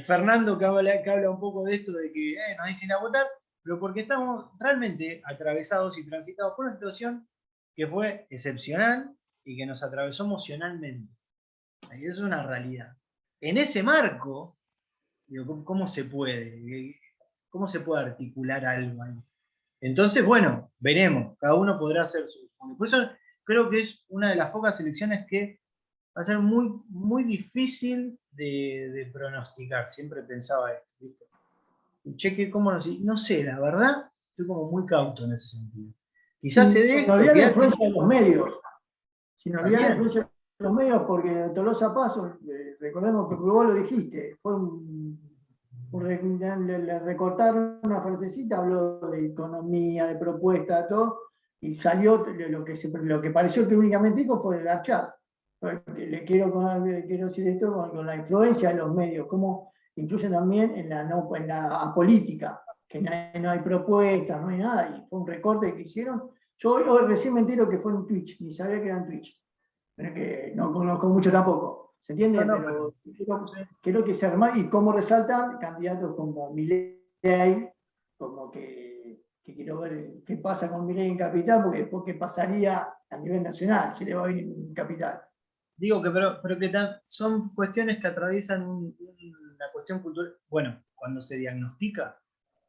Fernando que habla un poco de esto de que nos dicen a votar, pero porque estamos realmente atravesados y transitados por una situación que fue excepcional y que nos atravesó emocionalmente. Y eso es una realidad. En ese marco, digo, ¿cómo se puede? ¿Cómo se puede articular algo ahí? Entonces, bueno, veremos. Cada uno podrá hacer su... Por eso creo que es una de las pocas elecciones que va a ser muy, muy difícil de pronosticar. Siempre pensaba esto, ¿viste? Cheque, ¿cómo no sé, la verdad, estoy como muy cauto en ese sentido. Quizás se dé... Sin olvidar la influencia de los medios. Sin olvidar la influencia de los medios, porque Tolosa Paso, recordemos que vos lo dijiste, fue le recortaron una frasecita, habló de economía, de propuesta, todo, y salió lo que pareció que únicamente dijo fue garchar. Le quiero decir esto con la influencia de los medios, cómo influyen también en la apolítica, que no hay propuestas, no hay nada, y fue un recorte que hicieron. Yo hoy recién me entero que fue en Twitch, ni sabía que era en Twitch, pero que no conozco mucho tampoco, ¿se entiende? Pero creo que se arma, y cómo resaltan candidatos como Milei, como que quiero ver qué pasa con Milei en Capital, porque después qué pasaría a nivel nacional, si le va bien en Capital. Digo que, pero que son cuestiones que atraviesan una cuestión cultural. Bueno, cuando se diagnostica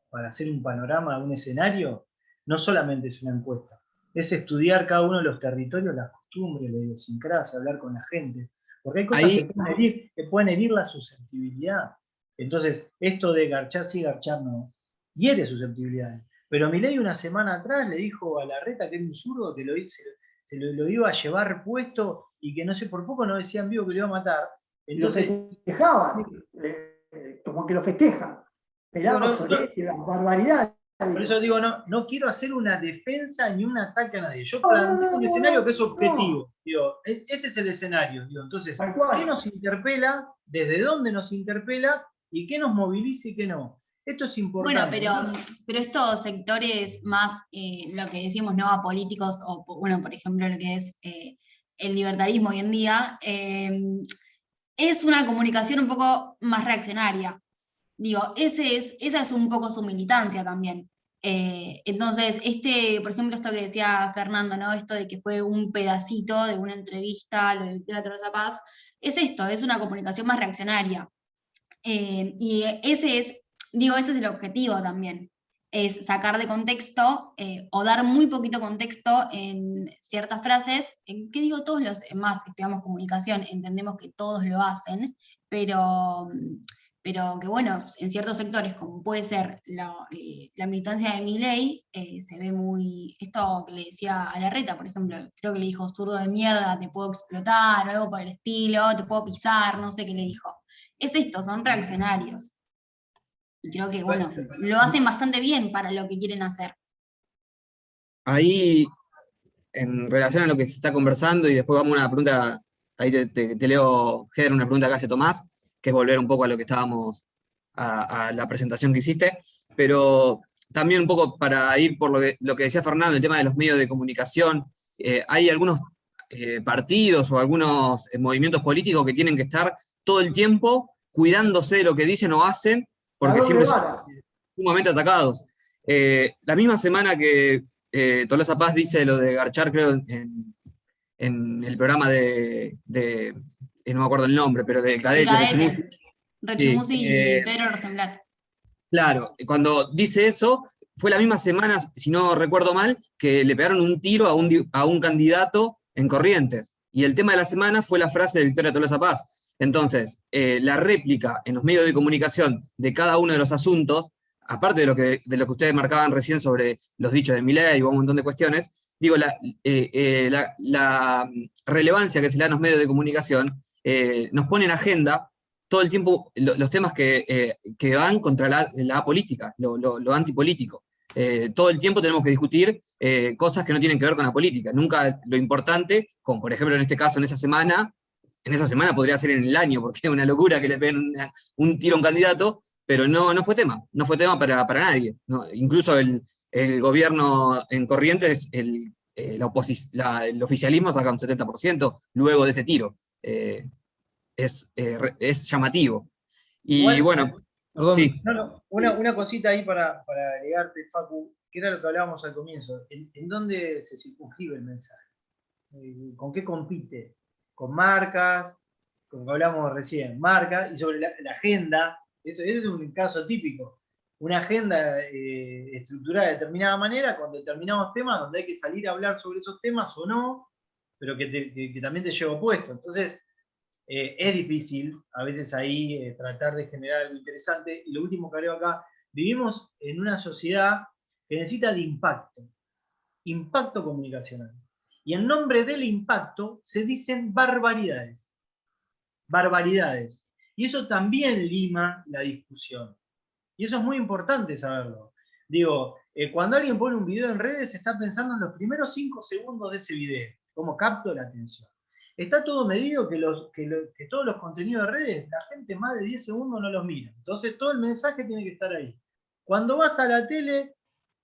para hacer un panorama, un escenario, no solamente es una encuesta, es estudiar cada uno de los territorios, las costumbres, la idiosincrasia, hablar con la gente. Porque hay cosas que pueden herir la susceptibilidad. Entonces, esto de garchar sí, garchar no, hiere susceptibilidades. Pero Milei una semana atrás le dijo a Larreta que era un zurdo, que se lo iba a llevar puesto y que no sé, por poco no decían vivo que lo iba a matar. Entonces, lo festejaban, como que lo festejan. Pelamos las barbaridades. Por eso digo, no quiero hacer una defensa ni un ataque a nadie. Yo planteo un escenario que es objetivo. Digo, ese es el escenario. Digo, entonces, ¿qué nos interpela? ¿Desde dónde nos interpela? ¿Y qué nos moviliza y qué no? Esto es importante. Bueno, pero estos sectores más, lo que decimos, ¿no? Apolíticos, o bueno, por ejemplo, lo que es el libertarismo hoy en día, es una comunicación un poco más reaccionaria. Digo, esa es un poco su militancia también. Entonces, por ejemplo, esto que decía Fernando, ¿no? Esto de que fue un pedacito de una entrevista, lo de Victoria Tolosa Paz, es esto, es una comunicación más reaccionaria. Y ese es el objetivo también, es sacar de contexto o dar muy poquito contexto en ciertas frases, que digo todos más estudiamos comunicación, entendemos que todos lo hacen, pero que bueno, en ciertos sectores, como puede ser la militancia de Milei, se ve muy, esto que le decía a Larreta, por ejemplo, creo que le dijo, zurdo de mierda, te puedo explotar, o algo por el estilo, te puedo pisar, no sé qué le dijo. Es esto, son reaccionarios. Y creo que, bueno, lo hacen bastante bien para lo que quieren hacer. Ahí, en relación a lo que se está conversando, y después vamos a una pregunta, ahí te leo, Ger, una pregunta que hace Tomás, que es volver un poco a lo que estábamos, a la presentación que hiciste, pero también un poco para ir por lo que decía Fernando, el tema de los medios de comunicación, hay algunos partidos o algunos movimientos políticos que tienen que estar todo el tiempo cuidándose de lo que dicen o hacen, porque siempre son sumamente atacados. La misma semana que Tolosa Paz dice lo de garchar, creo, en el programa no me acuerdo el nombre, pero de Cadete, Rechimusi y Pedro Rosenblatt. Claro, cuando dice eso, fue la misma semana, si no recuerdo mal, que le pegaron un tiro a un candidato en Corrientes. Y el tema de la semana fue la frase de Victoria Tolosa Paz. Entonces, la réplica en los medios de comunicación de cada uno de los asuntos, aparte de lo que ustedes marcaban recién sobre los dichos de Milei y un montón de cuestiones, digo, la relevancia que se le da a los medios de comunicación nos pone en agenda todo el tiempo los temas que van contra la política, lo antipolítico. Todo el tiempo tenemos que discutir cosas que no tienen que ver con la política. Nunca lo importante, como por ejemplo en este caso, en esa semana podría ser en el año, porque es una locura que le peguen un tiro a un candidato, pero no fue tema para nadie. ¿No? Incluso el gobierno en Corrientes, el oficialismo saca un 70% luego de ese tiro. Es llamativo. Y Igual, bueno, Perdón, sí. una cosita ahí para agregarte, Facu, que era lo que hablábamos al comienzo. ¿En dónde se circunscribe el mensaje? ¿Con qué compite? ¿Con marcas? Como que hablamos recién, marcas, y sobre la agenda. Esto es un caso típico. Una agenda estructurada de determinada manera, con determinados temas, donde hay que salir a hablar sobre esos temas o no, pero que también te lleva opuesto. Entonces, es difícil a veces ahí tratar de generar algo interesante. Y lo último que agrego acá, vivimos en una sociedad que necesita de impacto comunicacional. Y en nombre del impacto se dicen barbaridades. Barbaridades. Y eso también lima la discusión. Y eso es muy importante saberlo. Digo, cuando alguien pone un video en redes, está pensando en los primeros 5 segundos de ese video. Cómo capto la atención. Está todo medido que todos los contenidos de redes, la gente más de 10 segundos no los mira. Entonces todo el mensaje tiene que estar ahí. Cuando vas a la tele,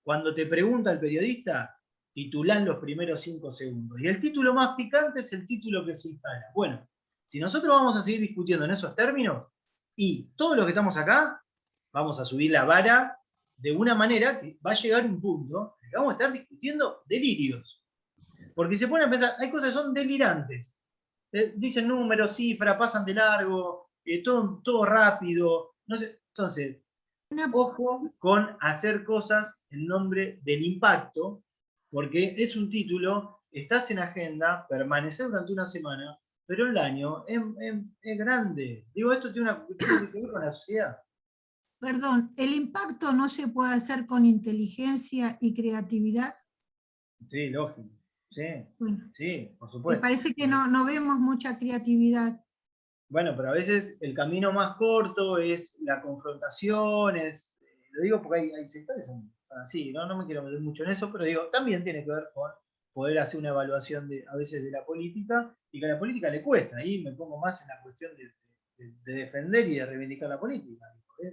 cuando te pregunta el periodista, titulan los primeros 5 segundos. Y el título más picante es el título que se instala. Bueno, si nosotros vamos a seguir discutiendo en esos términos, y todos los que estamos acá, vamos a subir la vara de una manera que va a llegar un punto en que vamos a estar discutiendo delirios. Porque se ponen a pensar, hay cosas que son delirantes. Dicen números, cifras, pasan de largo, todo rápido. No sé. Entonces, ojo con hacer cosas en nombre del impacto, porque es un título, estás en agenda, permanecer durante una semana, pero el daño es grande. Digo, esto tiene que ver con la sociedad. Perdón, ¿el impacto no se puede hacer con inteligencia y creatividad? Sí, lógico. Sí, bueno, sí, por supuesto. Me parece que no vemos mucha creatividad. Bueno, pero a veces el camino más corto es la confrontación, lo digo porque hay sectores así, ¿no? No me quiero meter mucho en eso, pero digo, también tiene que ver con poder hacer una evaluación a veces de la política, y que a la política le cuesta. Ahí me pongo más en la cuestión de defender y de reivindicar la política.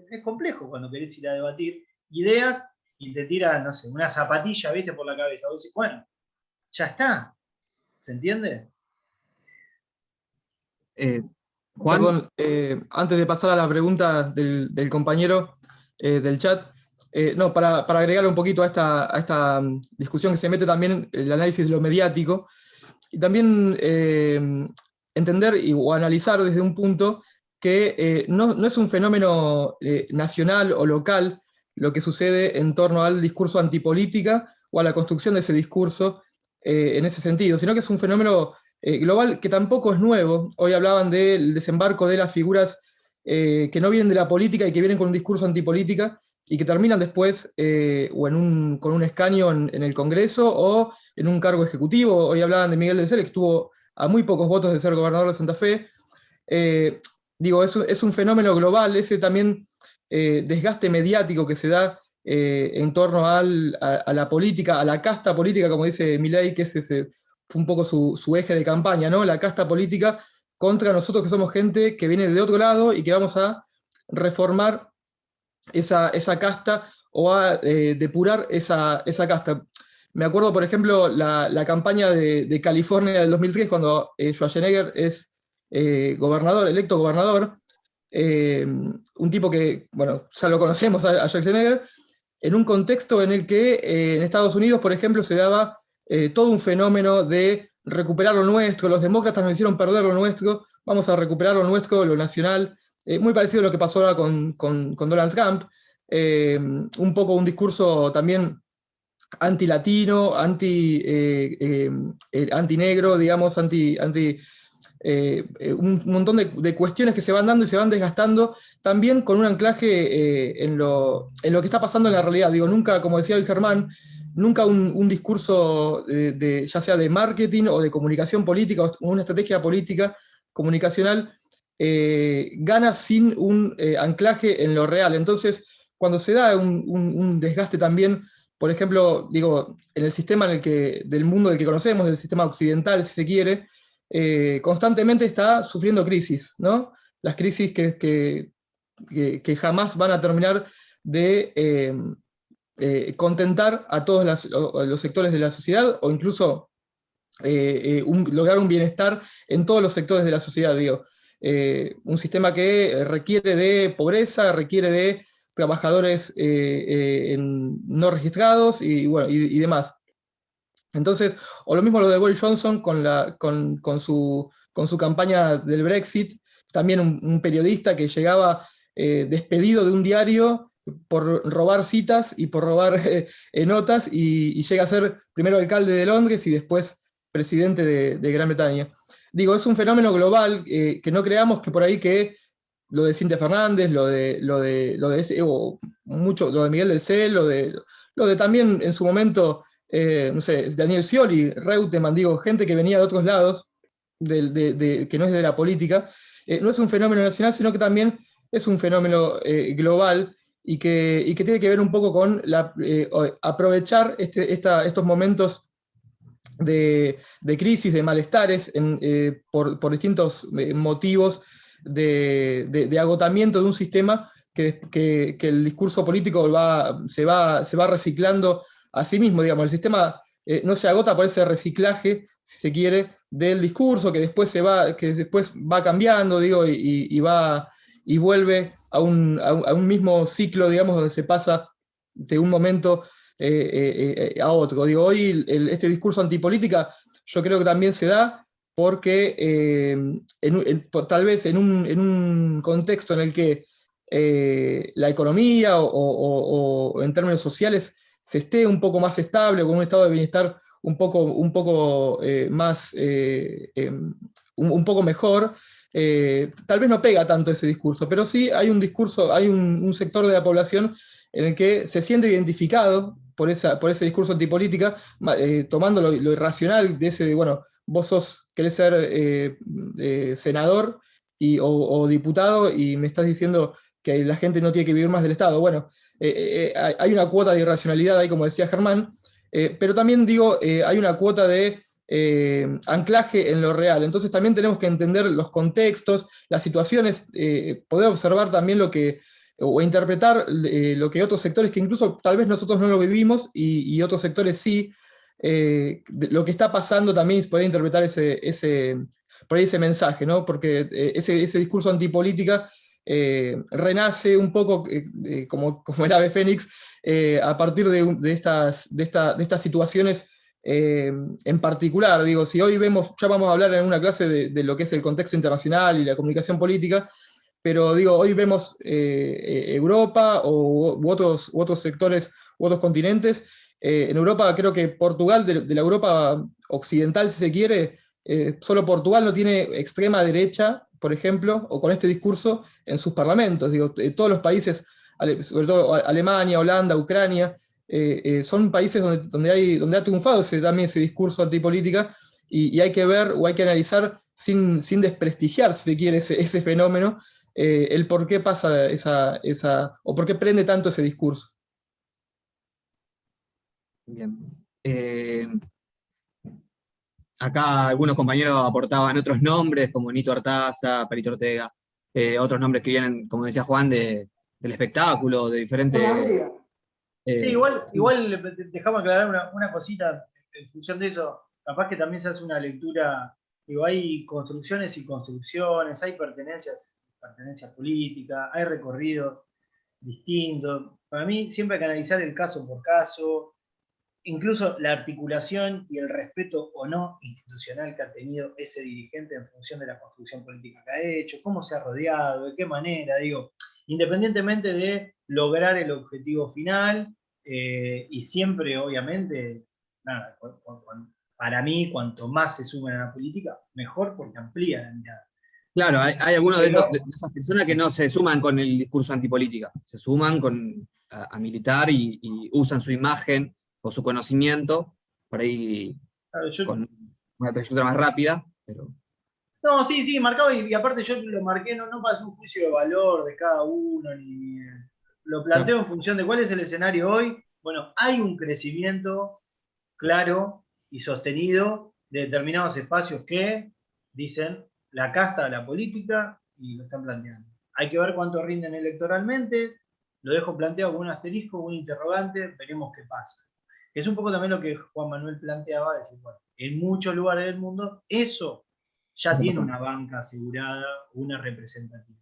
Es complejo cuando querés ir a debatir ideas y te tiran, no sé, una zapatilla, ¿viste? Por la cabeza. Vos decís, bueno, ya está. ¿Se entiende? Juan. Perdón, antes de pasar a la pregunta del compañero del chat, no, para agregar un poquito a esta discusión que se mete también el análisis de lo mediático, y también entender o analizar desde un punto que no es un fenómeno nacional o local lo que sucede en torno al discurso antipolítica o a la construcción de ese discurso en ese sentido, sino que es un fenómeno global que tampoco es nuevo. Hoy hablaban del desembarco de las figuras que no vienen de la política y que vienen con un discurso antipolítica y que terminan después con un escaño en el Congreso o en un cargo ejecutivo. Hoy hablaban de Miguel del Cel, que estuvo a muy pocos votos de ser gobernador de Santa Fe. Digo, es un fenómeno global, ese también desgaste mediático que se da en torno a la política, a la casta política, como dice Milei, que ese fue un poco su eje de campaña, ¿no? La casta política contra nosotros que somos gente que viene de otro lado y que vamos a reformar esa casta o a depurar esa casta. Me acuerdo, por ejemplo, la campaña de California del 2003, cuando Schwarzenegger es electo gobernador, un tipo que, bueno, ya lo conocemos a Schwarzenegger, en un contexto en el que en Estados Unidos, por ejemplo, se daba todo un fenómeno de recuperar lo nuestro, los demócratas nos hicieron perder lo nuestro, vamos a recuperar lo nuestro, lo nacional, muy parecido a lo que pasó ahora con Donald Trump, un poco un discurso también anti-latino, anti-negro, digamos, un montón de cuestiones que se van dando y se van desgastando, también con un anclaje en lo que está pasando en la realidad. Digo, nunca, como decía el Germán, nunca un discurso ya sea de marketing o de comunicación política o una estrategia política comunicacional gana sin un anclaje en lo real. Entonces, cuando se da un desgaste también, por ejemplo, digo, en el sistema del mundo del que conocemos, del sistema occidental, si se quiere, constantemente está sufriendo crisis, ¿no? Las crisis que jamás van a terminar de contentar a todos los sectores de la sociedad, o incluso lograr un bienestar en todos los sectores de la sociedad, digo. Un sistema que requiere de pobreza, requiere de trabajadores no registrados y demás. Entonces, o lo mismo lo de Boris Johnson con su campaña del Brexit, también un periodista que llegaba despedido de un diario por robar citas y por robar notas y llega a ser primero alcalde de Londres y después presidente de Gran Bretaña. Digo, es un fenómeno global que no creamos que por ahí que lo de Cintia Fernández, lo de Miguel del Cel, lo de también en su momento, no sé, Daniel Scioli, Reutemann, digo, gente que venía de otros lados, que no es de la política, no es un fenómeno nacional, sino que también es un fenómeno global y que tiene que ver un poco con aprovechar estos momentos de crisis, de malestares, por distintos motivos de agotamiento de un sistema que el discurso político se va reciclando a sí mismo, digamos. El sistema no se agota por ese reciclaje, si se quiere, del discurso que después va cambiando, digo, y vuelve a un mismo ciclo, digamos, donde se pasa de un momento a otro. Digo, hoy este discurso antipolítica yo creo que también se da porque tal vez en un contexto en el que la economía o en términos sociales se esté un poco más estable, con un estado de bienestar un poco más, un poco mejor, tal vez no pega tanto ese discurso, pero sí hay un discurso, hay un sector de la población en el que se siente identificado por ese discurso antipolítica, tomando lo irracional de ese, bueno, vos querés ser senador o diputado y me estás diciendo que la gente no tiene que vivir más del Estado. Bueno, hay una cuota de irracionalidad ahí, como decía Germán, pero también digo, hay una cuota de anclaje en lo real. Entonces también tenemos que entender los contextos, las situaciones, poder observar también o interpretar lo que otros sectores, que incluso tal vez nosotros no lo vivimos y otros sectores sí, lo que está pasando también, poder interpretar por ahí ese mensaje, ¿no? Porque ese discurso antipolítica renace un poco como el ave fénix a partir de estas situaciones en particular. Digo, si hoy ya vamos a hablar en una clase de lo que es el contexto internacional y la comunicación política, pero digo, hoy vemos Europa u otros sectores, u otros continentes. En Europa creo que Portugal, de la Europa occidental, si se quiere, solo Portugal no tiene extrema derecha, por ejemplo, o con este discurso en sus parlamentos. Digo, todos los países, sobre todo Alemania, Holanda, Ucrania, son países donde ha triunfado también ese discurso antipolítica, y hay que ver o hay que analizar sin desprestigiar, si se quiere, ese fenómeno, el por qué pasa o por qué prende tanto ese discurso. Bien. Acá algunos compañeros aportaban otros nombres, como Nito Artaza, Perito Ortega, otros nombres que vienen, como decía Juan, del espectáculo, de diferentes... Sí, igual dejamos aclarar una cosita en función de eso. Capaz que también se hace una lectura, digo, hay construcciones y construcciones, hay pertenencias políticas, hay recorridos distintos. Para mí siempre hay que analizar el caso por caso, incluso la articulación y el respeto o no institucional que ha tenido ese dirigente en función de la construcción política que ha hecho, cómo se ha rodeado, de qué manera, digo, independientemente de lograr el objetivo final, y siempre, obviamente, nada, para mí, cuanto más se sumen a la política, mejor, porque amplía la mirada. Claro, hay algunos de esas personas que no se suman con el discurso antipolítica, se suman a militar y usan su imagen o su conocimiento, por ahí con una trayectoria más rápida, pero... No, sí, marcado, y aparte yo lo marqué, no para hacer un juicio de valor de cada uno, ni lo planteo en función de cuál es el escenario hoy. Bueno, hay un crecimiento claro y sostenido de determinados espacios que dicen la casta de la política y lo están planteando. Hay que ver cuánto rinden electoralmente, lo dejo planteado con un asterisco, un interrogante, veremos qué pasa. Es un poco también lo que Juan Manuel planteaba, decir, bueno, en muchos lugares del mundo eso ya tiene una banca asegurada, una representativa.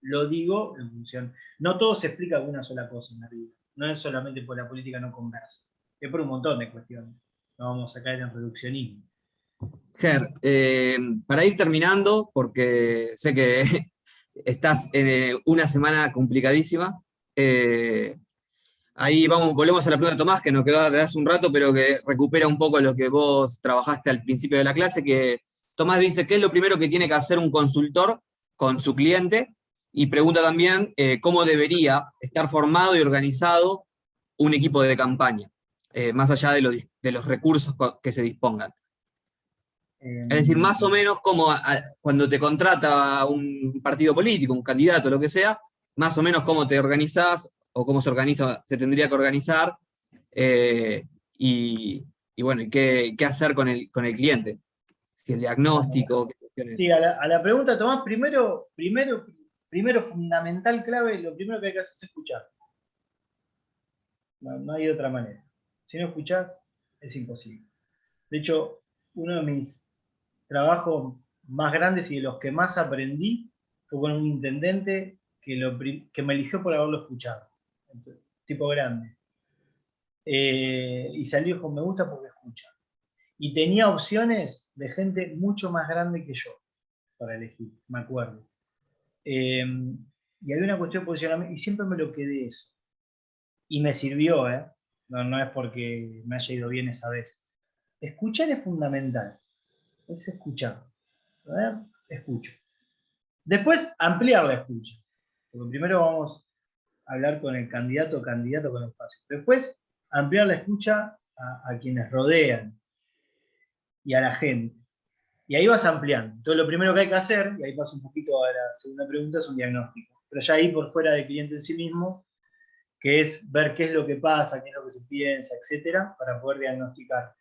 Lo digo en función, no todo se explica con una sola cosa en la vida, no es solamente por la política no conversa, es por un montón de cuestiones, no vamos a caer en reduccionismo. Ger, para ir terminando, porque sé que estás en una semana complicadísima, ahí volvemos a la pregunta de Tomás, que nos quedó de hace un rato, pero que recupera un poco lo que vos trabajaste al principio de la clase, que Tomás dice, ¿qué es lo primero que tiene que hacer un consultor con su cliente? Y pregunta también cómo debería estar formado y organizado un equipo de campaña, más allá de los recursos que se dispongan. Es decir, más o menos como cuando te contrata un partido político, un candidato, lo que sea, más o menos cómo te organizás o cómo se tendría que organizar, y bueno, y qué hacer con el cliente. Si el diagnóstico, qué cuestiones. Sí, a la pregunta, Tomás, primero, fundamental, clave, lo primero que hay que hacer es escuchar. No hay otra manera. Si no escuchás, es imposible. De hecho, uno de mis trabajos más grandes y de los que más aprendí fue con un intendente que me eligió por haberlo escuchado. Entonces, tipo grande. Y salió con me gusta porque escucha. Y tenía opciones de gente mucho más grande que yo para elegir, me acuerdo. Y había una cuestión de posicionamiento, y siempre me lo quedé eso. Y me sirvió, no es porque me haya ido bien esa vez. Escuchar es fundamental. Es escuchar. A ver, escucho. Después, ampliar la escucha. Porque primero vamos a hablar con el candidato con el espacio. Después, ampliar la escucha a quienes rodean y a la gente. Y ahí vas ampliando. Entonces lo primero que hay que hacer, y ahí paso un poquito a la segunda pregunta, es un diagnóstico. Pero ya ahí por fuera del cliente en sí mismo, que es ver qué es lo que pasa, qué es lo que se piensa, etcétera, para poder diagnosticar.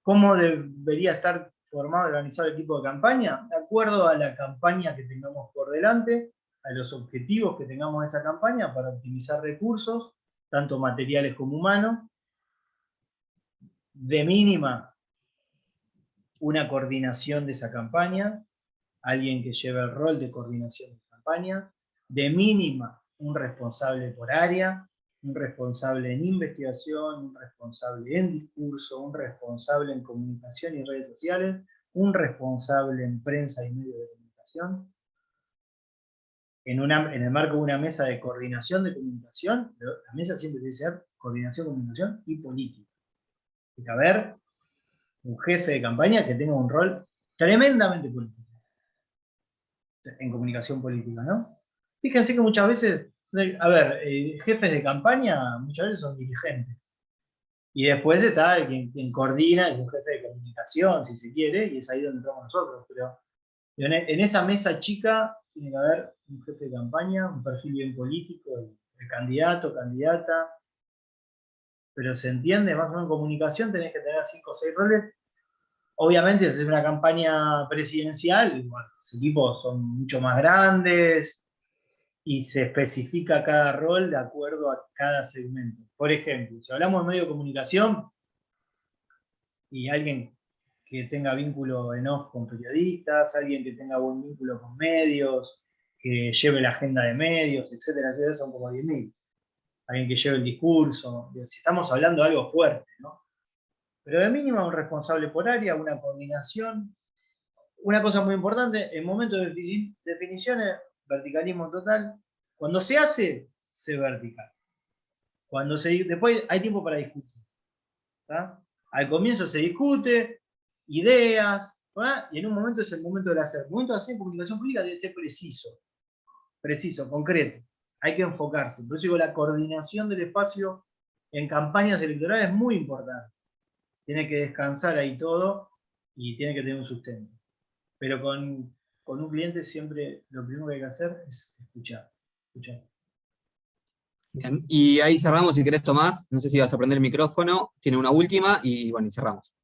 ¿Cómo debería estar formado y organizado el equipo de campaña? De acuerdo a la campaña que tengamos por delante, a los objetivos que tengamos de esa campaña, para optimizar recursos, tanto materiales como humanos, de mínima una coordinación de esa campaña, alguien que lleve el rol de coordinación de campaña, de mínima un responsable por área, un responsable en investigación, un responsable en discurso, un responsable en comunicación y redes sociales, un responsable en prensa y medios de comunicación. En el marco de una mesa de coordinación de comunicación, la mesa siempre debe ser coordinación, comunicación y política. Tiene que haber un jefe de campaña que tenga un rol tremendamente político en comunicación política, ¿no? Fíjense que muchas veces, a ver, jefes de campaña muchas veces son dirigentes. Y después está quien coordina, es un jefe de comunicación, si se quiere, y es ahí donde entramos nosotros. Pero en esa mesa chica tiene que haber un jefe de campaña, un perfil bien político, el candidato, candidata. Pero se entiende, más o menos en comunicación tenés que tener 5 o 6 roles. Obviamente, si es una campaña presidencial, bueno, los equipos son mucho más grandes y se especifica cada rol de acuerdo a cada segmento. Por ejemplo, si hablamos de medio de comunicación y alguien que tenga vínculo en off con periodistas, alguien que tenga buen vínculo con medios, que lleve la agenda de medios, etcétera, etcétera, son como 10.000. Alguien que lleve el discurso, si estamos hablando de algo fuerte, ¿no? Pero de mínima un responsable por área, una coordinación. Una cosa muy importante, en momentos de definiciones, verticalismo total. Cuando se hace, se vertical. Después hay tiempo para discutir. ¿Tá? Al comienzo se discute, ideas, ¿tá? Y en un momento es el momento del hacer. El momento de hacer comunicación pública debe ser preciso, concreto. Hay que enfocarse. Por eso digo, la coordinación del espacio en campañas electorales es muy importante. Tiene que descansar ahí todo y tiene que tener un sustento. Pero con un cliente siempre lo primero que hay que hacer es escuchar. Bien, y ahí cerramos, si querés, Tomás. No sé si vas a prender el micrófono. Tiene una última y bueno, y cerramos.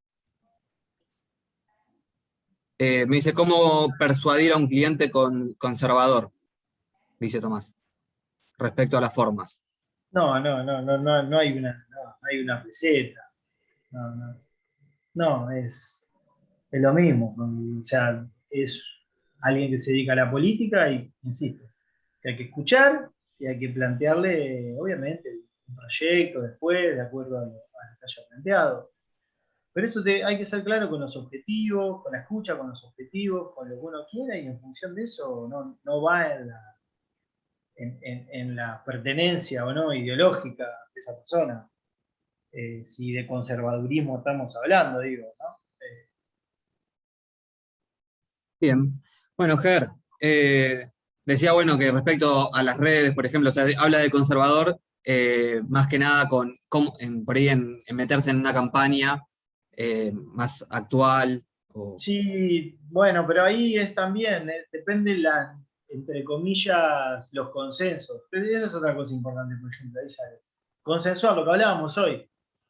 Me dice, ¿cómo persuadir a un cliente conservador? Dice Tomás, respecto a las formas. No hay una receta. No, es lo mismo. O sea, es alguien que se dedica a la política y, insisto, que hay que escuchar y hay que plantearle, obviamente, un proyecto después, de acuerdo a lo que haya planteado. Pero eso hay que ser claro con los objetivos, con la escucha, con los objetivos, con lo que uno quiera, y en función de eso no va en la pertenencia o no ideológica de esa persona. Si de conservadurismo estamos hablando, digo, ¿no? Bien. Bueno, Ger, decía, bueno, que respecto a las redes, por ejemplo, o sea, habla de conservador, más que nada por ahí en meterse en una campaña más actual. Sí, bueno, pero ahí es también, depende entre comillas, los consensos. Pero esa es otra cosa importante, por ejemplo, ahí sale. Consensuar lo que hablábamos hoy.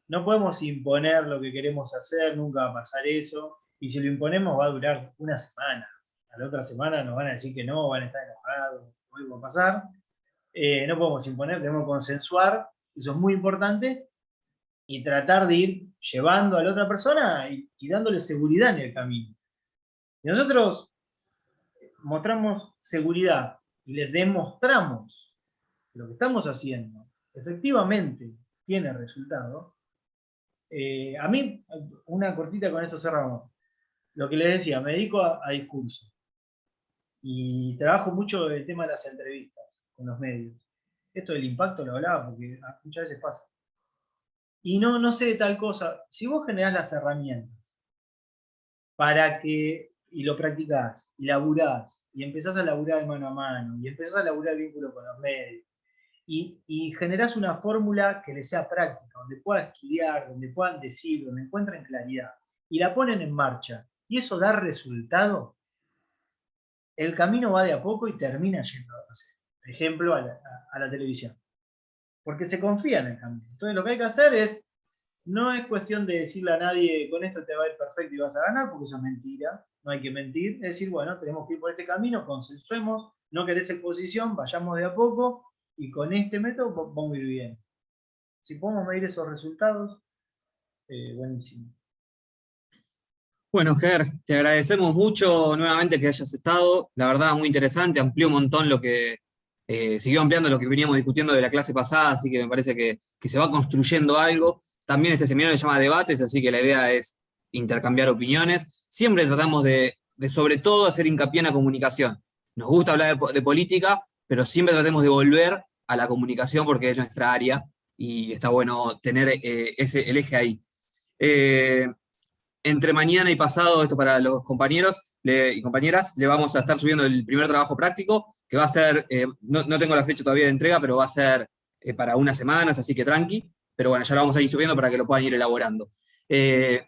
No podemos imponer lo que queremos hacer, nunca va a pasar eso. Y si lo imponemos va a durar una semana. A la otra semana nos van a decir que no, van a estar enojados, no va a pasar. No podemos imponer, tenemos que consensuar, eso es muy importante, y tratar de ir llevando a la otra persona y dándole seguridad en el camino. Y nosotros mostramos seguridad y les demostramos que lo que estamos haciendo efectivamente tiene resultado. A mí, una cortita con esto cerramos. Lo que les decía, me dedico a discurso y trabajo mucho el tema de las entrevistas con los medios. Esto del impacto lo hablaba porque muchas veces pasa. Y no sé de tal cosa. Si vos generás las herramientas para que, y lo practicás, y laburás, y empezás a laburar mano a mano, y empezás a laburar el vínculo con los medios, y generás una fórmula que les sea práctica, donde puedan estudiar, donde puedan decir, donde encuentren claridad, y la ponen en marcha, y eso da resultado, el camino va de a poco y termina yendo, no sé, por ejemplo, a la televisión. Porque se confía en el camino. Entonces lo que hay que hacer no es cuestión de decirle a nadie, con esto te va a ir perfecto y vas a ganar, porque eso es mentira, no hay que mentir, es decir, bueno, tenemos que ir por este camino, consensuemos, no querés exposición, vayamos de a poco, y con este método vamos a ir bien. Si podemos medir esos resultados, buenísimo. Bueno, Ger, te agradecemos mucho nuevamente que hayas estado. La verdad, muy interesante, amplió un montón lo que, siguió ampliando lo que veníamos discutiendo de la clase pasada, así que me parece que se va construyendo algo. También este seminario se llama Debates, así que la idea es intercambiar opiniones. Siempre tratamos de sobre todo hacer hincapié en la comunicación. Nos gusta hablar de política, pero siempre tratemos de volver a la comunicación porque es nuestra área y está bueno tener el eje ahí. Entre mañana y pasado, esto para los compañeros y compañeras, le vamos a estar subiendo el primer trabajo práctico, que va a ser, no tengo la fecha todavía de entrega, pero va a ser para unas semanas, así que tranqui, pero bueno, ya lo vamos a ir subiendo para que lo puedan ir elaborando.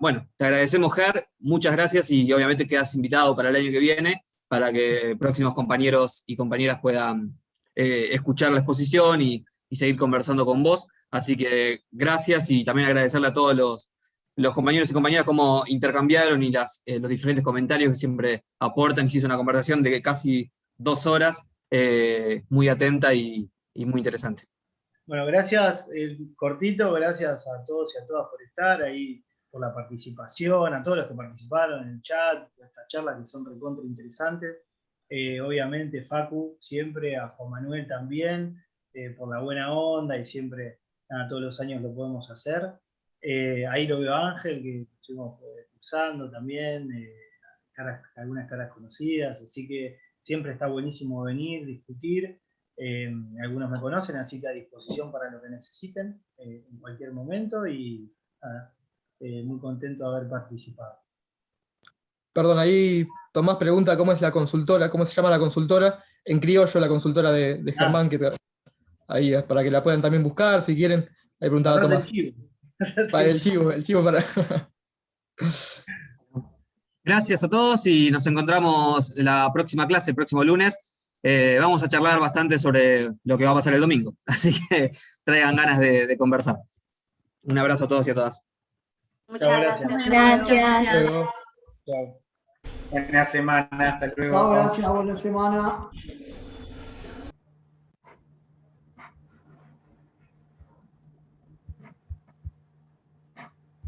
Bueno, te agradecemos, Ger, muchas gracias y obviamente quedas invitado para el año que viene, para que próximos compañeros y compañeras puedan escuchar la exposición y seguir conversando con vos. Así que gracias y también agradecerle a todos los compañeros y compañeras cómo intercambiaron y los diferentes comentarios que siempre aportan. Y se hizo una conversación de casi 2 horas, muy atenta y muy interesante. Bueno, gracias, cortito, gracias a todos y a todas por estar ahí, por la participación, a todos los que participaron en el chat, por estas charlas que son recontra interesantes. Obviamente, Facu, siempre, a Juan Manuel también, por la buena onda y siempre, todos los años lo podemos hacer. Ahí lo veo a Ángel, que estuvimos cursando también, algunas caras conocidas, así que siempre está buenísimo venir, discutir. Algunos me conocen, así que a disposición para lo que necesiten en cualquier momento y muy contento de haber participado. Perdón, ahí Tomás pregunta cómo es la consultora, cómo se llama la consultora, en criollo la consultora de Germán, que ahí es para que la puedan también buscar, si quieren. Ahí preguntaba Tomás. Para el chivo para... Gracias a todos y nos encontramos en la próxima clase, el próximo lunes. Vamos a charlar bastante sobre lo que va a pasar el domingo, así que traigan ganas de conversar. Un abrazo a todos y a todas. Muchas gracias. Chao. Buena semana, hasta luego. Chao, gracias, buena semana.